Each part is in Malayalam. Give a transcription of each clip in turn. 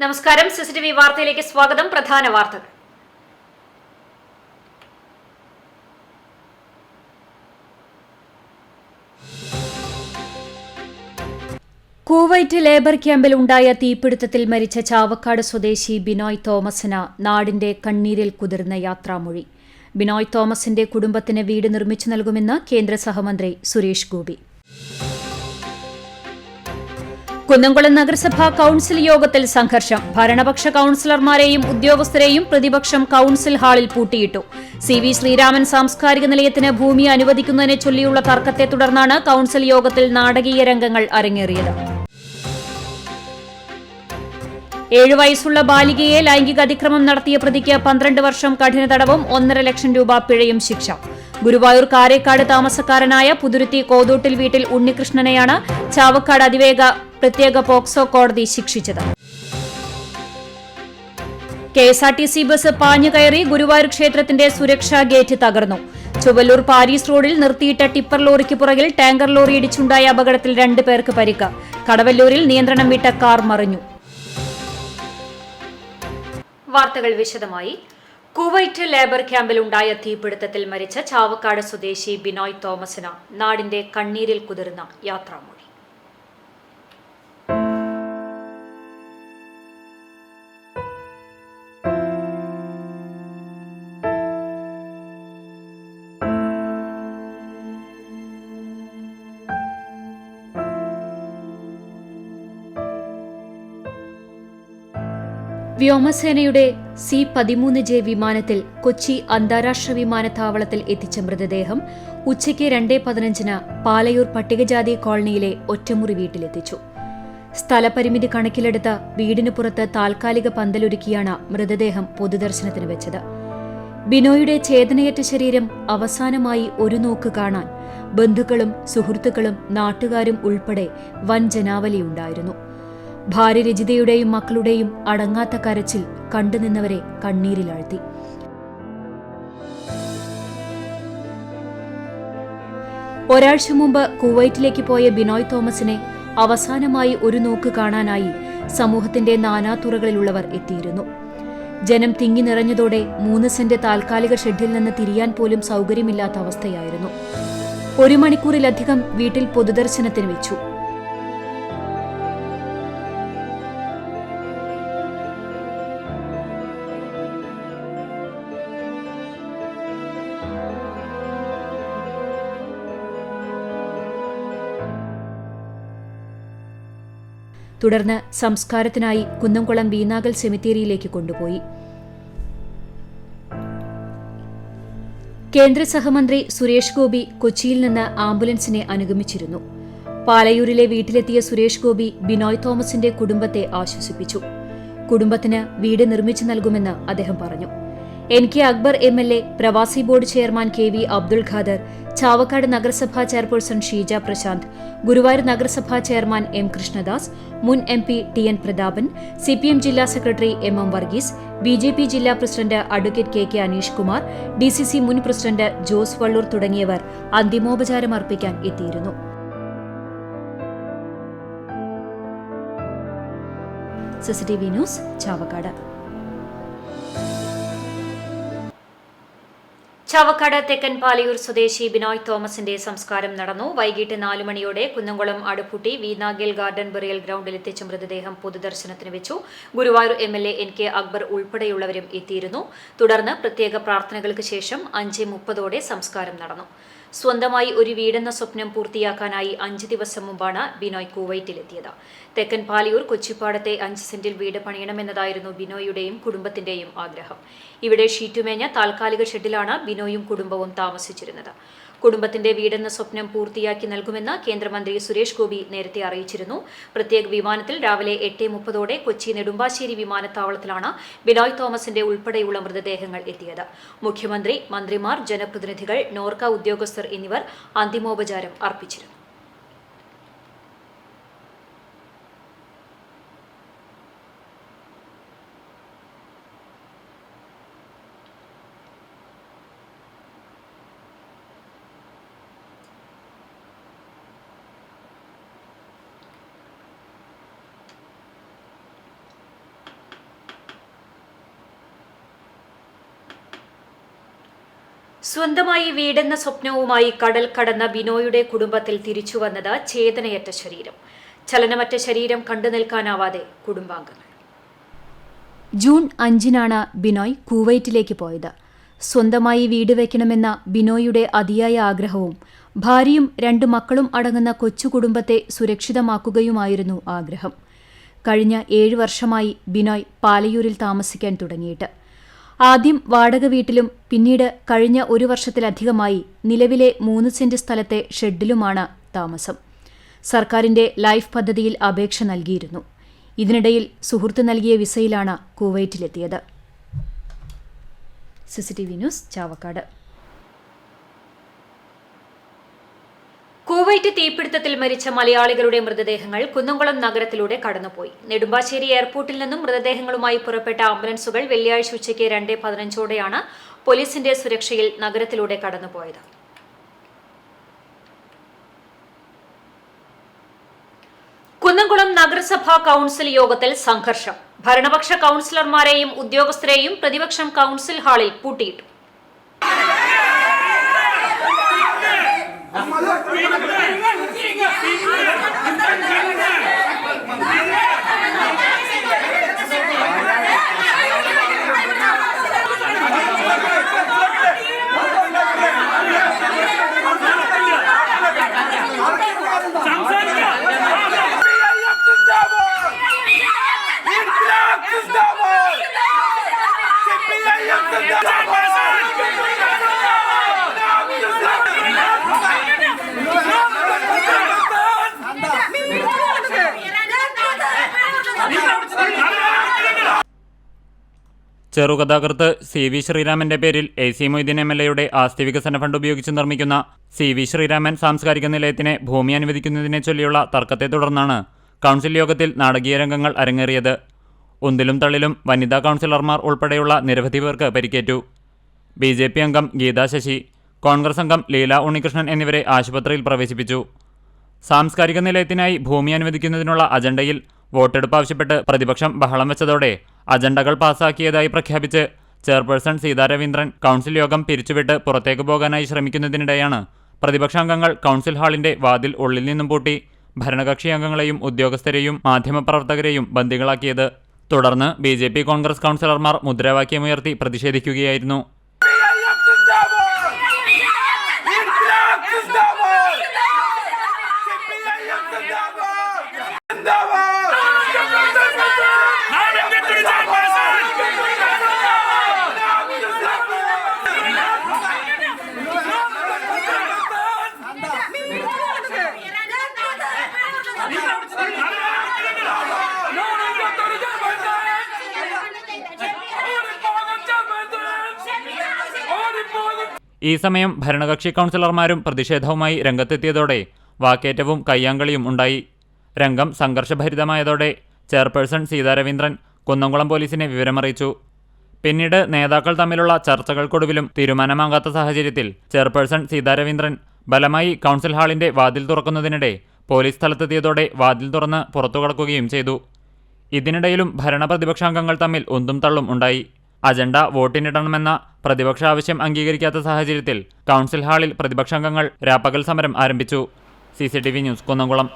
നമസ്കാരം. CCTV വാർത്തയിലേക്ക് സ്വാഗതം. പ്രധാന വാർത്തകൾ. കുവൈറ്റ് ലേബർ ക്യാമ്പിൽ ഉണ്ടായ തീപിടുത്തത്തിൽ മരിച്ച ചാവക്കാട് സ്വദേശി ബിനോയ് തോമസിന് നാടിന്റെ കണ്ണീരിൽ കുതിർന്ന യാത്രാമൊഴി. ബിനോയ് തോമസിന്റെ കുടുംബത്തിന് വീട് നിർമ്മിച്ചു നൽകുമെന്ന് കേന്ദ്ര സഹമന്ത്രി സുരേഷ് ഗോപി. കുന്നംകുളം നഗരസഭാ കൌൺസിൽ യോഗത്തിൽ സംഘർഷം. ഭരണപക്ഷ കൌൺസിലർമാരെയും ഉദ്യോഗസ്ഥരെയും പ്രതിപക്ഷം കൌൺസിൽ ഹാളിൽ പൂട്ടിയിട്ടു. CV ശ്രീരാമൻ സാംസ്കാരിക നിലയത്തിന് ഭൂമി അനുവദിക്കുന്നതിനെ ചൊല്ലിയുള്ള തർക്കത്തെ തുടർന്നാണ് കൌൺസിൽ യോഗത്തിൽ നാടകീയ രംഗങ്ങൾ അരങ്ങേറിയത്. 7 വയസ്സുള്ള ബാലികയെ ലൈംഗിക അതിക്രമം നടത്തിയ പ്രതിക്ക് 12 വർഷം കഠിന തടവും 1.5 ലക്ഷം രൂപ പിഴയും ശിക്ഷ. ഗുരുവായൂർ കാരേക്കാട് താമസക്കാരനായ പുതുരുത്തി കോതൂട്ടിൽ വീട്ടിൽ ഉണ്ണികൃഷ്ണനെയാണ് ചാവക്കാട് അതിവേഗ പ്രത്യേക പോക്സോ കോടതി ശിക്ഷിച്ചത്. KSRTC ബസ് പാഞ്ഞുകയറി ഗുരുവായൂർ ക്ഷേത്രത്തിന്റെ സുരക്ഷാ ഗേറ്റ് തകർന്നു. ചൊവ്വല്ലൂർ പാരീസ് റോഡിൽ നിർത്തിയിട്ട ടിപ്പർ ലോറിക്ക് പുറകിൽ ടാങ്കർ ലോറി ഇടിച്ചുണ്ടായ അപകടത്തിൽ 2 പേർക്ക് പരിക്ക്. കടവല്ലൂരിൽ നിയന്ത്രണം വിട്ട കാർ മറിഞ്ഞു. വാർത്തകൾ വിശദമായി. കുവൈറ്റ് ലേബർ ക്യാമ്പിൽ ഉണ്ടായ തീപിടുത്തത്തിൽ മരിച്ച ചാവക്കാട് സ്വദേശി ബിനോയ് തോമസിന് നാടിന്റെ കണ്ണീരിൽ കുതിർന്ന യാത്രാമൊഴി. വ്യോമസേനയുടെ C-13J വിമാനത്തിൽ കൊച്ചി അന്താരാഷ്ട്ര വിമാനത്താവളത്തിൽ എത്തിച്ച മൃതദേഹം ഉച്ചയ്ക്ക് 2:15 പാലയൂർ പട്ടികജാതി കോളനിയിലെ ഒറ്റമുറി വീട്ടിലെത്തിച്ചു. സ്ഥലപരിമിതി കണക്കിലെടുത്ത് വീടിന് പുറത്ത് താൽക്കാലിക പന്തലൊരുക്കിയാണ് മൃതദേഹം പൊതുദർശനത്തിന് വെച്ചത്. ബിനോയുടെ ചേതനയേറ്റ ശരീരം അവസാനമായി ഒരു നോക്ക് കാണാൻ ബന്ധുക്കളും സുഹൃത്തുക്കളും നാട്ടുകാരും ഉൾപ്പെടെ വൻ ജനാവലിയുണ്ടായിരുന്നു. ഭാര്യ രജിതയുടെയും മക്കളുടെയും അടങ്ങാത്ത കരച്ചിൽ കണ്ടുനിന്നവരെ കണ്ണീരിലാഴ്ത്തി. ഒരാഴ്ച മുമ്പ് കുവൈറ്റിലേക്ക് പോയ ബിനോയ് തോമസിനെ അവസാനമായി ഒരു നോക്ക് കാണാനായി സമൂഹത്തിന്റെ നാനാതുറകളിലുള്ളവർ എത്തിയിരുന്നു. ജനം തിങ്ങി നിറഞ്ഞതോടെ 3 സെന്റ് താൽക്കാലിക ഷെഡിൽ നിന്ന് തിരിയാൻ പോലും സൗകര്യമില്ലാത്ത അവസ്ഥയായിരുന്നു. 1 മണിക്കൂറിലധികം വീട്ടിൽ പൊതുദർശനത്തിന് വെച്ചു. തുടർന്ന് സംസ്കാരത്തിനായി കുന്നംകുളം വീനാകൽ സെമിത്തേരിയിലേക്ക് കൊണ്ടുപോയി. കേന്ദ്ര സഹമന്ത്രി സുരേഷ് ഗോപി കൊച്ചിയിൽ നിന്ന് ആംബുലൻസിനെ അനുഗമിച്ചിരുന്നു. പാലയൂരിലെ വീട്ടിലെത്തിയ സുരേഷ് ഗോപി ബിനോയ് തോമസിന്റെ കുടുംബത്തെ ആശ്വസിപ്പിച്ചു. കുടുംബത്തിന് വീട് നിർമ്മിച്ചു നൽകുമെന്ന് അദ്ദേഹം പറഞ്ഞു. NK അക്ബർ MLA, പ്രവാസി board chairman KV Abdul Khader, Chavakkad നഗരസഭാ ചെയർപേഴ്സൺ ഷീജ പ്രശാന്ത്, ഗുരുവായൂർ നഗരസഭാ ചെയർമാൻ M കൃഷ്ണദാസ്, മുൻ MP TN പ്രതാപൻ, CPM ജില്ലാ സെക്രട്ടറി MM വർഗീസ്, BJP ജില്ലാ president advocate KK Aneesh Kumar, DCC മുൻ പ്രസിഡന്റ് ജോസ് വള്ളൂർ തുടങ്ങിയവർ അന്തിമോപചാരം അർപ്പിക്കാൻ എത്തിയിരുന്നു. CCTV news, Chavakkad. ചാവക്കാട് തെക്കൻ പാലയൂർ സ്വദേശി ബിനോയ് തോമസിന്റെ സംസ്കാരം നടന്നു. വൈകിട്ട് 4 മണിയോടെ കുന്നംകുളം അടുപ്പുട്ടി വീനാഗേൽ ഗാർഡൻ ബറിയൽ ഗ്രൌണ്ടിൽ എത്തിച്ച മൃതദേഹം പൊതുദർശനത്തിന് വെച്ചു. ഗുരുവായൂർ MLA NK അക്ബർ ഉൾപ്പെടെയുള്ളവരും എത്തിയിരുന്നു. തുടർന്ന് പ്രത്യേക പ്രാർത്ഥനകൾക്ക് ശേഷം 5:30 സംസ്കാരം നടന്നു. സ്വന്തമായി ഒരു വീടെന്ന സ്വപ്നം പൂർത്തിയാക്കാനായി 5 ദിവസം മുമ്പാണ് ബിനോയ് കുവൈറ്റിലെത്തിയത്. തെക്കൻ പാലയൂർ കൊച്ചിപ്പാടത്തെ 5 സെന്റിൽ വീട് പണിയണമെന്നതായിരുന്നു ബിനോയുടെയും കുടുംബത്തിന്റെയും ആഗ്രഹം. ഇവിടെ ഷീറ്റുമേഞ്ഞ താൽക്കാലിക ഷെഡിലാണ് ബിനോയും കുടുംബവും താമസിച്ചിരുന്നത്. കുടുംബത്തിന്റെ വീടെന്ന സ്വപ്നം പൂർത്തിയാക്കി നൽകുമെന്ന് കേന്ദ്രമന്ത്രി സുരേഷ് ഗോപി നേരത്തെ അറിയിച്ചിരുന്നു. പ്രത്യേക വിമാനത്തിൽ രാവിലെ 8:30 കൊച്ചി നെടുമ്പാശ്ശേരി വിമാനത്താവളത്തിലാണ് ബിനോയ് തോമസിന്റെ ഉൾപ്പെടെയുള്ള മൃതദേഹങ്ങൾ എത്തിയത്. മുഖ്യമന്ത്രി, മന്ത്രിമാർ, ജനപ്രതിനിധികൾ, നോർക്ക ഉദ്യോഗസ്ഥർ എന്നിവർ അന്തിമോപചാരം അർപ്പിച്ചിരുന്നു. സ്വന്തമായി വീടെന്ന സ്വപ്നവുമായി കടൽ കടന്ന ബിനോയുടെ കുടുംബത്തിൽ തിരിച്ചുവന്നത് ചേതനയറ്റ ശരീരം. ചലനമറ്റ ശരീരം കണ്ടു നിൽക്കാനാവാതെ കുടുംബാംഗങ്ങൾ. ജൂൺ 5-നാണ് ബിനോയ് കുവൈറ്റിലേക്ക് പോയത്. സ്വന്തമായി വീട് വയ്ക്കണമെന്ന ബിനോയുടെ അതിയായ ആഗ്രഹവും ഭാര്യയും 2 മക്കളും അടങ്ങുന്ന കൊച്ചു കുടുംബത്തെ സുരക്ഷിതമാക്കുകയുമായിരുന്നു ആഗ്രഹം. കഴിഞ്ഞ 7 വർഷമായി ബിനോയ് പാലയൂരിൽ താമസിക്കാൻ തുടങ്ങിയിട്ട്. ആദ്യം വാടക വീട്ടിലും പിന്നീട് കഴിഞ്ഞ 1 വർഷത്തിലധികമായി നിലവിലെ 3 സെന്റ് സ്ഥലത്തെ ഷെഡിലുമാണ് താമസം. സർക്കാരിന്റെ ലൈഫ് പദ്ധതിയിൽ അപേക്ഷ നൽകിയിരുന്നു. ഇതിനിടയിൽ സുഹൃത്ത് നൽകിയ വിസയിലാണ് കുവൈറ്റിലെത്തിയത്. CCTV news, Chavakkad. കുവൈറ്റ് തീപിടുത്തത്തിൽ മരിച്ച മലയാളികളുടെ മൃതദേഹങ്ങൾ കുന്നംകുളം നഗരത്തിലൂടെ കടന്നുപോയി. നെടുമ്പാശ്ശേരി എയർപോർട്ടിൽ നിന്നും മൃതദേഹങ്ങളുമായി പുറപ്പെട്ട ആംബുലൻസുകൾ വെള്ളിയാഴ്ച ഉച്ചയ്ക്ക് 2:15 പോലീസിന്റെ സുരക്ഷയിൽ നഗരത്തിലൂടെ കടന്നുപോയത്. കുന്നംകുളം നഗരസഭാ കൌൺസിൽ യോഗത്തിൽ സംഘർഷം. ഭരണപക്ഷ കൌൺസിലർമാരെയും ഉദ്യോഗസ്ഥരെയും പ്രതിപക്ഷം കൌൺസിൽ ഹാളിൽ പൂട്ടിയിട്ടു. ചെറുകഥാകൃത്ത് CV ശ്രീരാമന്റെ പേരിൽ AC മൊയ്തീൻ MLAയുടെ ആസ്തി വികസന ഫണ്ട് ഉപയോഗിച്ച് നിർമ്മിക്കുന്ന CV ശ്രീരാമൻ സാംസ്കാരിക നിലയത്തിന് ഭൂമി അനുവദിക്കുന്നതിനെ ചൊല്ലിയുള്ള തർക്കത്തെ തുടർന്നാണ് കൗൺസിൽ യോഗത്തിൽ നാടകീയ രംഗങ്ങൾ അരങ്ങേറിയത്. ഉന്തിലും തള്ളിലും വനിതാ കൗൺസിലർമാർ ഉൾപ്പെടെയുള്ള നിരവധി പേർക്ക് പരിക്കേറ്റു. BJP അംഗം ഗീതാ ശശി, കോൺഗ്രസ് അംഗം ലീല ഉണ്ണികൃഷ്ണൻ എന്നിവരെ ആശുപത്രിയിൽ പ്രവേശിപ്പിച്ചു. സാംസ്കാരിക നിലയത്തിനായി ഭൂമി അനുവദിക്കുന്നതിനുള്ള അജണ്ടയിൽ വോട്ടെടുപ്പ് ആവശ്യപ്പെട്ട് പ്രതിപക്ഷം ബഹളം വെച്ചതോടെ അജണ്ടകൾ പാസാക്കിയതായി പ്രഖ്യാപിച്ച് ചെയർപേഴ്സൺ സീതാ രവീന്ദ്രൻ കൗൺസിൽ യോഗം പിരിച്ചുവിട്ട് പുറത്തേക്ക് പോകാനായി ശ്രമിക്കുന്നതിനിടെയാണ് പ്രതിപക്ഷാംഗങ്ങൾ കൗൺസിൽ ഹാളിന്റെ വാതിൽ ഉള്ളിൽ നിന്നും പൂട്ടി ഭരണകക്ഷി അംഗങ്ങളെയും ഉദ്യോഗസ്ഥരെയും മാധ്യമപ്രവർത്തകരെയും ബന്ദികളാക്കിയത്. തുടർന്ന് BJP കോൺഗ്രസ് കൗൺസിലർമാർ മുദ്രാവാക്യമുയർത്തി പ്രതിഷേധിക്കുകയായിരുന്നു. ഈ സമയം ഭരണകക്ഷി കൗൺസിലർമാരും പ്രതിഷേധവുമായി രംഗത്തെത്തിയതോടെ വാക്കേറ്റവും കയ്യാങ്കളിയും ഉണ്ടായി. രംഗം സംഘർഷഭരിതമായതോടെ ചെയർപേഴ്സൺ സീതാ രവീന്ദ്രൻ കുന്നംകുളം പോലീസിനെ വിവരമറിയിച്ചു. പിന്നീട് നേതാക്കൾ തമ്മിലുള്ള ചർച്ചകൾക്കൊടുവിലും തീരുമാനമാകാത്ത സാഹചര്യത്തിൽ ചെയർപേഴ്സൺ സീതാ രവീന്ദ്രൻ ബലമായി കൗൺസിൽ ഹാളിന്റെ വാതിൽ തുറക്കുന്നതിനിടെ പോലീസ് സ്ഥലത്തെത്തിയതോടെ വാതിൽ തുറന്ന് പുറത്തുകടക്കുകയും ചെയ്തു. ഇതിനിടയിലും ഭരണപ്രതിപക്ഷാംഗങ്ങൾ തമ്മിൽ ഉന്തും തള്ളും ഉണ്ടായി. അജണ്ട വോട്ടിനിടണമെന്ന പ്രതിപക്ഷ ആവശ്യം അംഗീകരിക്കാത്ത സാഹചര്യത്തിൽ കൗൺസിൽ ഹാളിൽ പ്രതിപക്ഷാംഗങ്ങൾ രാപ്പകൽ സമരം ആരംഭിച്ചു. CCTV news, Kunnamkulam.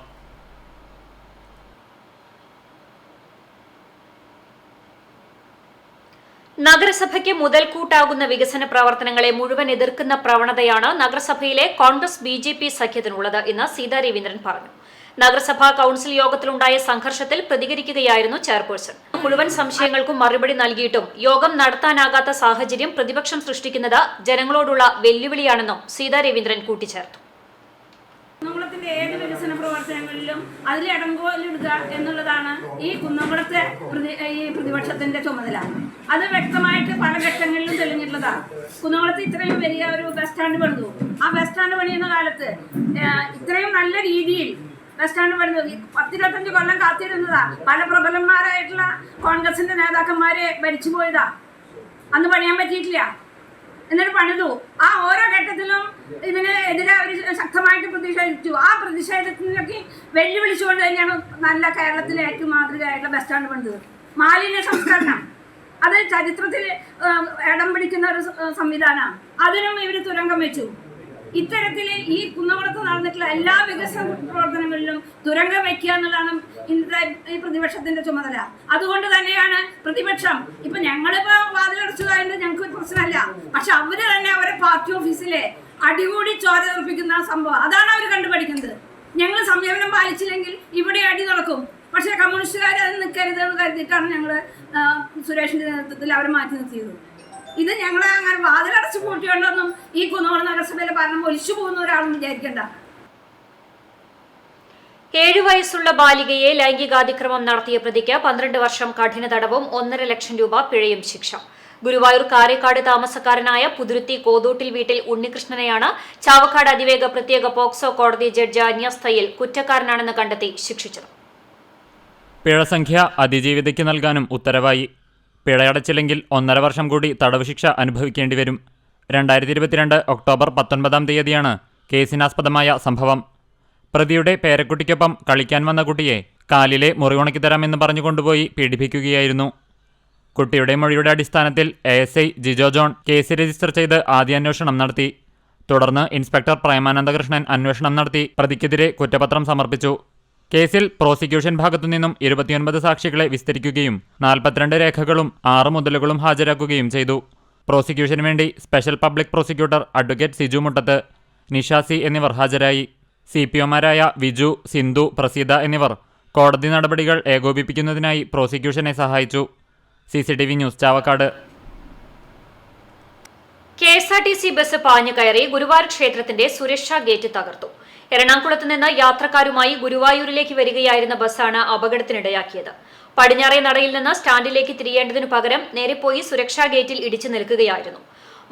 നഗരസഭയ്ക്ക് മുതൽക്കൂട്ടാകുന്ന വികസന പ്രവർത്തനങ്ങളെ മുഴുവൻ എതിർക്കുന്ന പ്രവണതയാണ് നഗരസഭയിലെ കോൺഗ്രസ് BJP സഖ്യത്തിനുള്ളത് എന്ന് സീതാ രവീന്ദ്രൻ പറഞ്ഞു. നഗരസഭാ കൌൺസിൽ യോഗത്തിലുണ്ടായ സംഘർഷത്തിൽ പ്രതികരിക്കുകയായിരുന്നു ചെയർപേഴ്സൺ. മുഴുവൻ സംശയങ്ങൾക്കും മറുപടി നൽകിയിട്ടും യോഗം നടത്താനാകാത്ത സാഹചര്യം പ്രതിപക്ഷം സൃഷ്ടിക്കുന്നത് ജനങ്ങളോടുള്ള വെല്ലുവിളിയാണെന്നും സീതാ രവീന്ദ്രൻ കൂട്ടിച്ചേർത്തു. കുന്നംകുളത്തിന്റെ ഏത് വികസന പ്രവർത്തനങ്ങളിലും അതിൽ ഇടങ്കോലിടുക എന്നുള്ളതാണ് ഈ കുന്നംകുളത്തെ പ്രതിപക്ഷത്തിന്റെ ചുമതല. അത് വ്യക്തമായിട്ട് പല ഘട്ടങ്ങളിലും തെളിഞ്ഞിട്ടുള്ളതാണ്. കുന്നംകുളത്ത് ഇത്രയും വലിയ ഒരു ബസ് സ്റ്റാൻഡ് പണിതു. ആ ബസ് സ്റ്റാൻഡ് പണിയുന്ന കാലത്ത് ഇത്രയും നല്ല രീതിയിൽ ബസ് സ്റ്റാൻഡ് പണിതു 10-25 കൊല്ലം കാത്തിരുന്നതാ. പല പ്രബലന്മാരായിട്ടുള്ള കോൺഗ്രസിന്റെ നേതാക്കന്മാരെ ഭരിച്ചു പോയതാ. അന്ന് പണിയാൻ പറ്റിയിട്ടില്ല. എന്നിട്ട് പണിതു. ആ ഓരോ ഘട്ടത്തിലും ഇതിനെതിരെ അവർ ശക്തമായിട്ട് പ്രതിഷേധിച്ചു. ആ പ്രതിഷേധത്തിനൊക്കെ വെല്ലുവിളിച്ചുകൊണ്ട് തന്നെയാണ് നല്ല കേരളത്തിലെ ഏറ്റവും മാതൃകയായിട്ടുള്ള ബസ് സ്റ്റാൻഡ് പണിതത്. മാലിന്യ സംസ്കരണം അത് ചരിത്രത്തിൽ ഇടം പിടിക്കുന്ന ഒരു സംവിധാനമാണ്. അതിനും ഇവർ തുരങ്കം വെച്ചു. ഇത്തരത്തിൽ ഈ കുന്നംകുളത്ത് നടന്നിട്ടുള്ള എല്ലാ വികസന പ്രവർത്തനങ്ങളിലും തുരങ്കം വയ്ക്കുക എന്നുള്ളതാണ് ഇന്നത്തെ ഈ പ്രതിപക്ഷത്തിന്റെ ചുമതല. അതുകൊണ്ട് തന്നെയാണ് പ്രതിപക്ഷം ഇപ്പൊ ഞങ്ങളിപ്പോ വാതിലടച്ചു കഴിഞ്ഞാൽ ഞങ്ങൾക്ക് പ്രശ്നമല്ല, പക്ഷെ അവര് തന്നെ അവരെ പാർട്ടി ഓഫീസിലെ അടികൂടി ചോര തെറിപ്പിക്കുന്ന സംഭവം അതാണ് അവർ കണ്ടുപിടിക്കുന്നത്. ഞങ്ങൾ സംയമനം പാലിച്ചില്ലെങ്കിൽ ഇവിടെ അടി നടക്കും. പക്ഷെ കമ്മ്യൂണിസ്റ്റുകാർ അത് നിൽക്കരുത് എന്ന് കരുതിയിട്ടാണ് ഞങ്ങൾ സുരേഷിന്റെ നേതൃത്വത്തിൽ അവരെ മാറ്റി നിർത്തിയത്. ഇത് ഞങ്ങളെ അങ്ങനെ വാതിലടച്ചു കൂട്ടിയോണ്ടൊന്നും ഈ കുന്നംകുളം നഗരസഭയിലെ ഭരണം ഒലിച്ചു പോകുന്ന ഒരാളും വിചാരിക്കണ്ട. 7 വയസ്സുള്ള ബാലികയെ ലൈംഗികാതിക്രമം നടത്തിയ പ്രതിക്ക് 12 വർഷം കഠിന തടവും 1.5 ലക്ഷം രൂപ പിഴയും ശിക്ഷ. ഗുരുവായൂർ കാരേക്കാട് താമസക്കാരനായ പുതുരുത്തി കോതൂട്ടിൽ വീട്ടിൽ ഉണ്ണികൃഷ്ണനെയാണ് ചാവക്കാട് അതിവേഗ പ്രത്യേക പോക്സോ കോടതി ജഡ്ജ് അന്യസ്ഥയിൽ കുറ്റക്കാരനാണെന്ന് കണ്ടെത്തി ശിക്ഷിച്ചത്. പിഴസംഖ്യ അതിജീവിതയ്ക്ക് നൽകാനും ഉത്തരവായി. പിഴയടച്ചില്ലെങ്കിൽ 1.5 വർഷം കൂടി തടവ് ശിക്ഷ അനുഭവിക്കേണ്ടി വരും. 2022 ഒക്ടോബർ 19 തീയതിയാണ് കേസിനാസ്പദമായ സംഭവം. പ്രതിയുടെ പേരക്കുട്ടിക്കൊപ്പം കളിക്കാൻ വന്ന കുട്ടിയെ കാലിലെ മുറിവുണക്കിത്തരാമെന്ന് പറഞ്ഞു കൊണ്ടുപോയി പീഡിപ്പിക്കുകയായിരുന്നു. കുട്ടിയുടെ മൊഴിയുടെ അടിസ്ഥാനത്തിൽ ASI Jijo John case register ചെയ്ത് ആദ്യാന്വേഷണം നടത്തി. തുടർന്ന് ഇൻസ്പെക്ടർ പ്രേമാനന്ദകൃഷ്ണൻ അന്വേഷണം നടത്തി പ്രതിക്കെതിരെ കുറ്റപത്രം സമർപ്പിച്ചു. കേസിൽ പ്രോസിക്യൂഷൻ ഭാഗത്തുനിന്നും 29 സാക്ഷികളെ വിസ്തരിക്കുകയും 42 രേഖകളും 6 മുതലുകളും ഹാജരാക്കുകയും ചെയ്തു. പ്രോസിക്യൂഷന് വേണ്ടി special public prosecutor advocate Siju Muttath, Nishasi എന്നിവർ ഹാജരായി. CPOമാരായ വിജു, സിന്ധു, പ്രസീത എന്നിവർ കോടതി നടപടികൾ ഏകോപിപ്പിക്കുന്നതിനായി പ്രോസിക്യൂഷനെ സഹായിച്ചു. CCTV news, Chavakkad. KSRTC bus പാഞ്ഞു കയറി ഗുരുവായൂർ ക്ഷേത്രത്തിന്റെ സുരക്ഷാ ഗേറ്റ് തകർത്തു. എറണാകുളത്ത് നിന്ന് യാത്രക്കാരുമായി ഗുരുവായൂരിലേക്ക് വരികയായിരുന്ന ബസ്സാണ് അപകടത്തിനിടയാക്കിയത്. പടിഞ്ഞാറേ നടയിൽ നിന്ന് സ്റ്റാൻഡിലേക്ക് തിരിയേണ്ടതിനു പകരം നേരെ പോയി സുരക്ഷാ ഗേറ്റിൽ ഇടിച്ചു നിൽക്കുകയായിരുന്നു.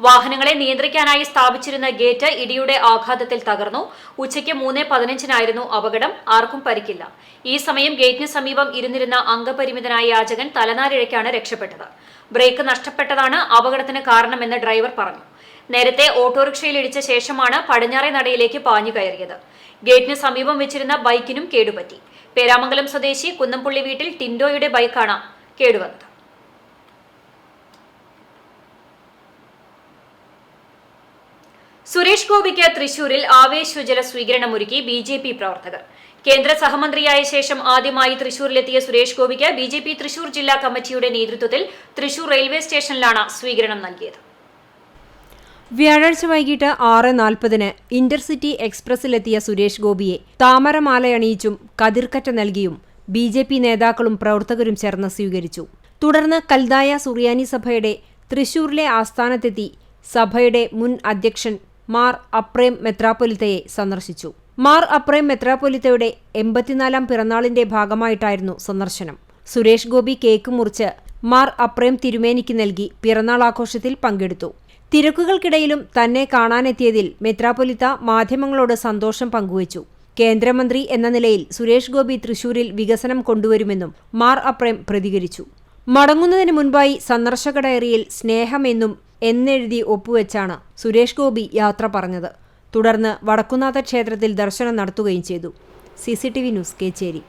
വാഹനങ്ങളെ നിയന്ത്രിക്കാനായി സ്ഥാപിച്ചിരുന്ന ഗേറ്റ് ഇടിയുടെ ആഘാതത്തിൽ തകർന്നു. ഉച്ചയ്ക്ക് 3:15 അപകടം. ആർക്കും പരിക്കില്ല. ഈ സമയം ഗേറ്റിന് സമീപം ഇരുന്നിരുന്ന അംഗപരിമിതനായ യാചകൻ തലനാരിഴയ്ക്കാണ് രക്ഷപ്പെട്ടത്. ബ്രേക്ക് നഷ്ടപ്പെട്ടതാണ് അപകടത്തിന് കാരണമെന്ന് ഡ്രൈവർ പറഞ്ഞു. നേരത്തെ ഓട്ടോറിക്ഷയിൽ ഇടിച്ച ശേഷമാണ് പടിഞ്ഞാറേ നടയിലേക്ക് പാഞ്ഞു കയറിയത്. ഗേറ്റിന് സമീപം വെച്ചിരുന്ന ബൈക്കിനും കേടുപറ്റി. പേരാമംഗലം സ്വദേശി കുന്നംപുള്ളി വീട്ടിൽ ടിൻഡോയുടെ ബൈക്കാണ് കേടുവന്നത്. സുരേഷ് ഗോപിക്ക് തൃശൂരിൽ ആവേശോജ്വല സ്വീകരണമൊരുക്കി BJP പ്രവർത്തകർ. കേന്ദ്ര സഹമന്ത്രിയായ ശേഷം ആദ്യമായി തൃശൂരിലെത്തിയ സുരേഷ് ഗോപിക്ക് BJP തൃശൂർ ജില്ലാ കമ്മിറ്റിയുടെ നേതൃത്വത്തിൽ തൃശൂർ റെയിൽവേ സ്റ്റേഷനിലാണ് സ്വീകരണം നൽകിയത്. വ്യാഴാഴ്ച വൈകിട്ട് 6:40 ഇന്റർസിറ്റി എക്സ്പ്രസിലെത്തിയ സുരേഷ് ഗോപിയെ താമരമാലയണിയിച്ചും കതിർക്കറ്റ നൽകിയും BJP നേതാക്കളും പ്രവർത്തകരും ചേർന്ന് സ്വീകരിച്ചു. തുടർന്ന് കൽദായ സുറിയാനി സഭയുടെ തൃശൂരിലെ ആസ്ഥാനത്തെത്തി സഭയുടെ മുൻ അധ്യക്ഷൻ മാർ അപ്രേം മെത്രാപ്പൊലിത്തയെ സന്ദർശിച്ചു. മാർ അപ്രേം മെത്രാപ്പൊലിത്തയുടെ 84ാം പിറന്നാളിന്റെ ഭാഗമായിട്ടായിരുന്നു സന്ദർശനം. സുരേഷ് ഗോപി കേക്ക് മുറിച്ച് മാർ അപ്രേം തിരുമേനിക്ക് നൽകി പിറന്നാൾ ആഘോഷത്തിൽ പങ്കെടുത്തു. തിരക്കുകൾക്കിടയിലും തന്നെ കാണാനെത്തിയതിൽ മെത്രാപ്പൊലിത്ത മാധ്യമങ്ങളോട് സന്തോഷം പങ്കുവച്ചു. കേന്ദ്രമന്ത്രി എന്ന നിലയിൽ സുരേഷ് ഗോപി തൃശൂരിൽ വികസനം കൊണ്ടുവരുമെന്നും മാർ അപ്രേം പ്രതികരിച്ചു. മടങ്ങുന്നതിന് മുൻപായി സന്ദർശക ഡയറിയിൽ സ്നേഹമെന്നും എന്നെഴുതി ഒപ്പുവെച്ചാണ് സുരേഷ് ഗോപി യാത്ര പറഞ്ഞത്. തുടർന്ന് വടക്കുന്നാഥ ക്ഷേത്രത്തിൽ ദർശനം നടത്തുകയും ചെയ്തു. CCTV news, Kecheri.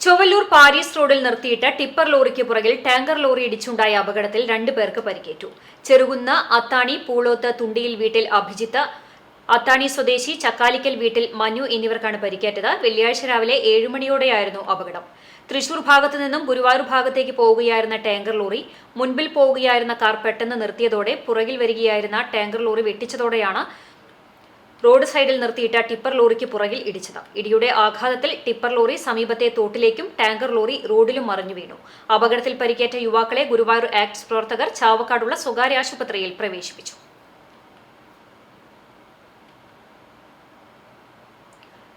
Chowwallur Paris റോഡിൽ നിർത്തിയിട്ട ടിപ്പർ ലോറിക്ക് പുറകിൽ ടാങ്കർ ലോറി ഇടിച്ചുണ്ടായ അപകടത്തിൽ 2 പേർക്ക് പരിക്കേറ്റു. ചെറുകുന്ന് അത്താണി പൂളോത്ത് തുണ്ടിയിൽ വീട്ടിൽ അഭിജിത്ത്, അത്താണി സ്വദേശി ചക്കാലിക്കൽ വീട്ടിൽ മനു എന്നിവർക്കാണ് പരിക്കേറ്റത്. വെള്ളിയാഴ്ച രാവിലെ 7 മണിയോടെയായിരുന്നു അപകടം. തൃശൂർ ഭാഗത്തു നിന്നും ഗുരുവായൂർ ഭാഗത്തേക്ക് പോവുകയായിരുന്ന ടാങ്കർ ലോറി മുൻപിൽ പോവുകയായിരുന്ന കാർ പെട്ടെന്ന് നിർത്തിയതോടെ പുറകിൽ വരികയായിരുന്ന ടാങ്കർ ലോറി വെട്ടിച്ചതോടെയാണ് റോഡ് സൈഡിൽ നിർത്തിയിട്ട ടിപ്പർ ലോറിക്ക് പുറകിൽ ഇടിച്ചത്. ഇടിയുടെ ആഘാതത്തിൽ ടിപ്പർ ലോറി സമീപത്തെ തോട്ടിലേക്കും ടാങ്കർ ലോറി റോഡിലും മറിഞ്ഞു വീണു. അപകടത്തിൽ പരിക്കേറ്റ യുവാക്കളെ ഗുരുവായൂർ ആക്ട്സ് പ്രവർത്തകർ ചാവക്കാടുള്ള സ്വകാര്യ ആശുപത്രിയിൽ പ്രവേശിപ്പിച്ചു.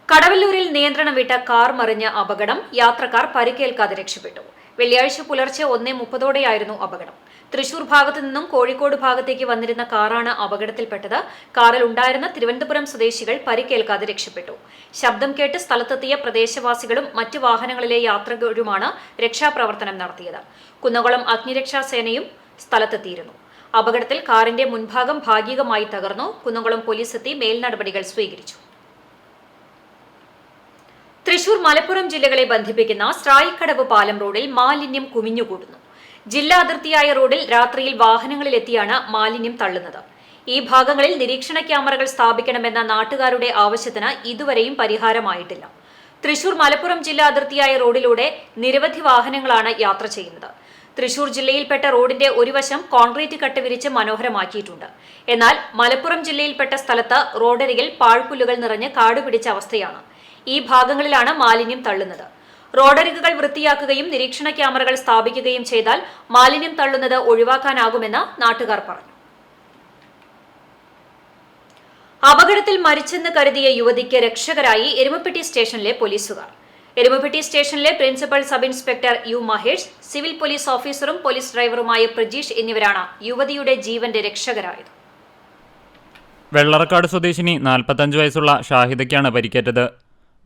കടവല്ലൂരിൽ നിയന്ത്രണം വിട്ട കാർ മറിഞ്ഞ അപകടം. യാത്രക്കാർ പരിക്കേൽക്കാതെ രക്ഷപ്പെട്ടു. വെള്ളിയാഴ്ച പുലർച്ചെ 1:30 അപകടം. തൃശൂർ ഭാഗത്തു നിന്നും കോഴിക്കോട് ഭാഗത്തേക്ക് വന്നിരുന്ന കാറാണ് അപകടത്തിൽപ്പെട്ടത്. കാറിൽ ഉണ്ടായിരുന്ന തിരുവനന്തപുരം സ്വദേശികൾ പരിക്കേൽക്കാതെ രക്ഷപ്പെട്ടു. ശബ്ദം കേട്ട് സ്ഥലത്തെത്തിയ പ്രദേശവാസികളും മറ്റ് വാഹനങ്ങളിലെ യാത്രികരുമാണ് രക്ഷാപ്രവർത്തനം നടത്തിയത്. കുന്നംകുളം അഗ്നിരക്ഷാസേനയും സ്ഥലത്തെത്തിയിരുന്നു. അപകടത്തിൽ കാറിന്റെ മുൻഭാഗം ഭാഗികമായി തകർന്നു. കുന്നംകുളം പോലീസ് എത്തി മേൽനടപടികൾ സ്വീകരിച്ചു. തൃശൂർ മലപ്പുറം ജില്ലകളെ ബന്ധിപ്പിക്കുന്ന സ്രായിക്കടവ് പാലം റോഡിൽ മാലിന്യം കുമിഞ്ഞുകൂടുന്നു. ജില്ലാ അതിർത്തിയായ റോഡിൽ രാത്രിയിൽ വാഹനങ്ങളിലെത്തിയാണ് മാലിന്യം തള്ളുന്നത്. ഈ ഭാഗങ്ങളിൽ നിരീക്ഷണ ക്യാമറകൾ സ്ഥാപിക്കണമെന്ന നാട്ടുകാരുടെ ആവശ്യത്തിന് ഇതുവരെയും പരിഹാരമായിട്ടില്ല. തൃശൂർ മലപ്പുറം ജില്ലാ അതിർത്തിയായ റോഡിലൂടെ നിരവധി വാഹനങ്ങളാണ് യാത്ര ചെയ്യുന്നത്. തൃശൂർ ജില്ലയിൽപ്പെട്ട റോഡിന്റെ ഒരു വശം കോൺക്രീറ്റ് കട്ട വിരിച്ച് മനോഹരമാക്കിയിട്ടുണ്ട്. എന്നാൽ മലപ്പുറം ജില്ലയിൽപ്പെട്ട സ്ഥലത്ത് റോഡരികിൽ പാഴ്പുല്ലുകൾ നിറഞ്ഞ് കാടുപിടിച്ച അവസ്ഥയാണ്. ഈ ഭാഗങ്ങളിലാണ് മാലിന്യം തള്ളുന്നത്. റോഡരികുകൾ വൃത്തിയാക്കുകയും നിരീക്ഷണ ക്യാമറകൾ സ്ഥാപിക്കുകയും ചെയ്താൽ മാലിന്യം തള്ളുന്നത് ഒഴിവാക്കാനാകുമെന്ന് നാട്ടുകാർ പറഞ്ഞു. അപകടത്തിൽ മരിച്ചെന്ന് കരുതിയ യുവതിക്ക് രക്ഷകരായി എരുമപ്പെട്ടി സ്റ്റേഷനിലെ പോലീസുകാർ. എരുമപ്പെട്ടി സ്റ്റേഷനിലെ principal sub inspector U Mahesh, civil police ഓഫീസറും പോലീസ് ഡ്രൈവറുമായ പ്രജീഷ് എന്നിവരാണ് യുവതിയുടെ ജീവന്റെ രക്ഷകരായത്. വെള്ളറക്കാട് സ്വദേശിനി 45 വയസ്സുള്ള ഷാഹിദയ്ക്കാണ് പരിക്കേറ്റത്.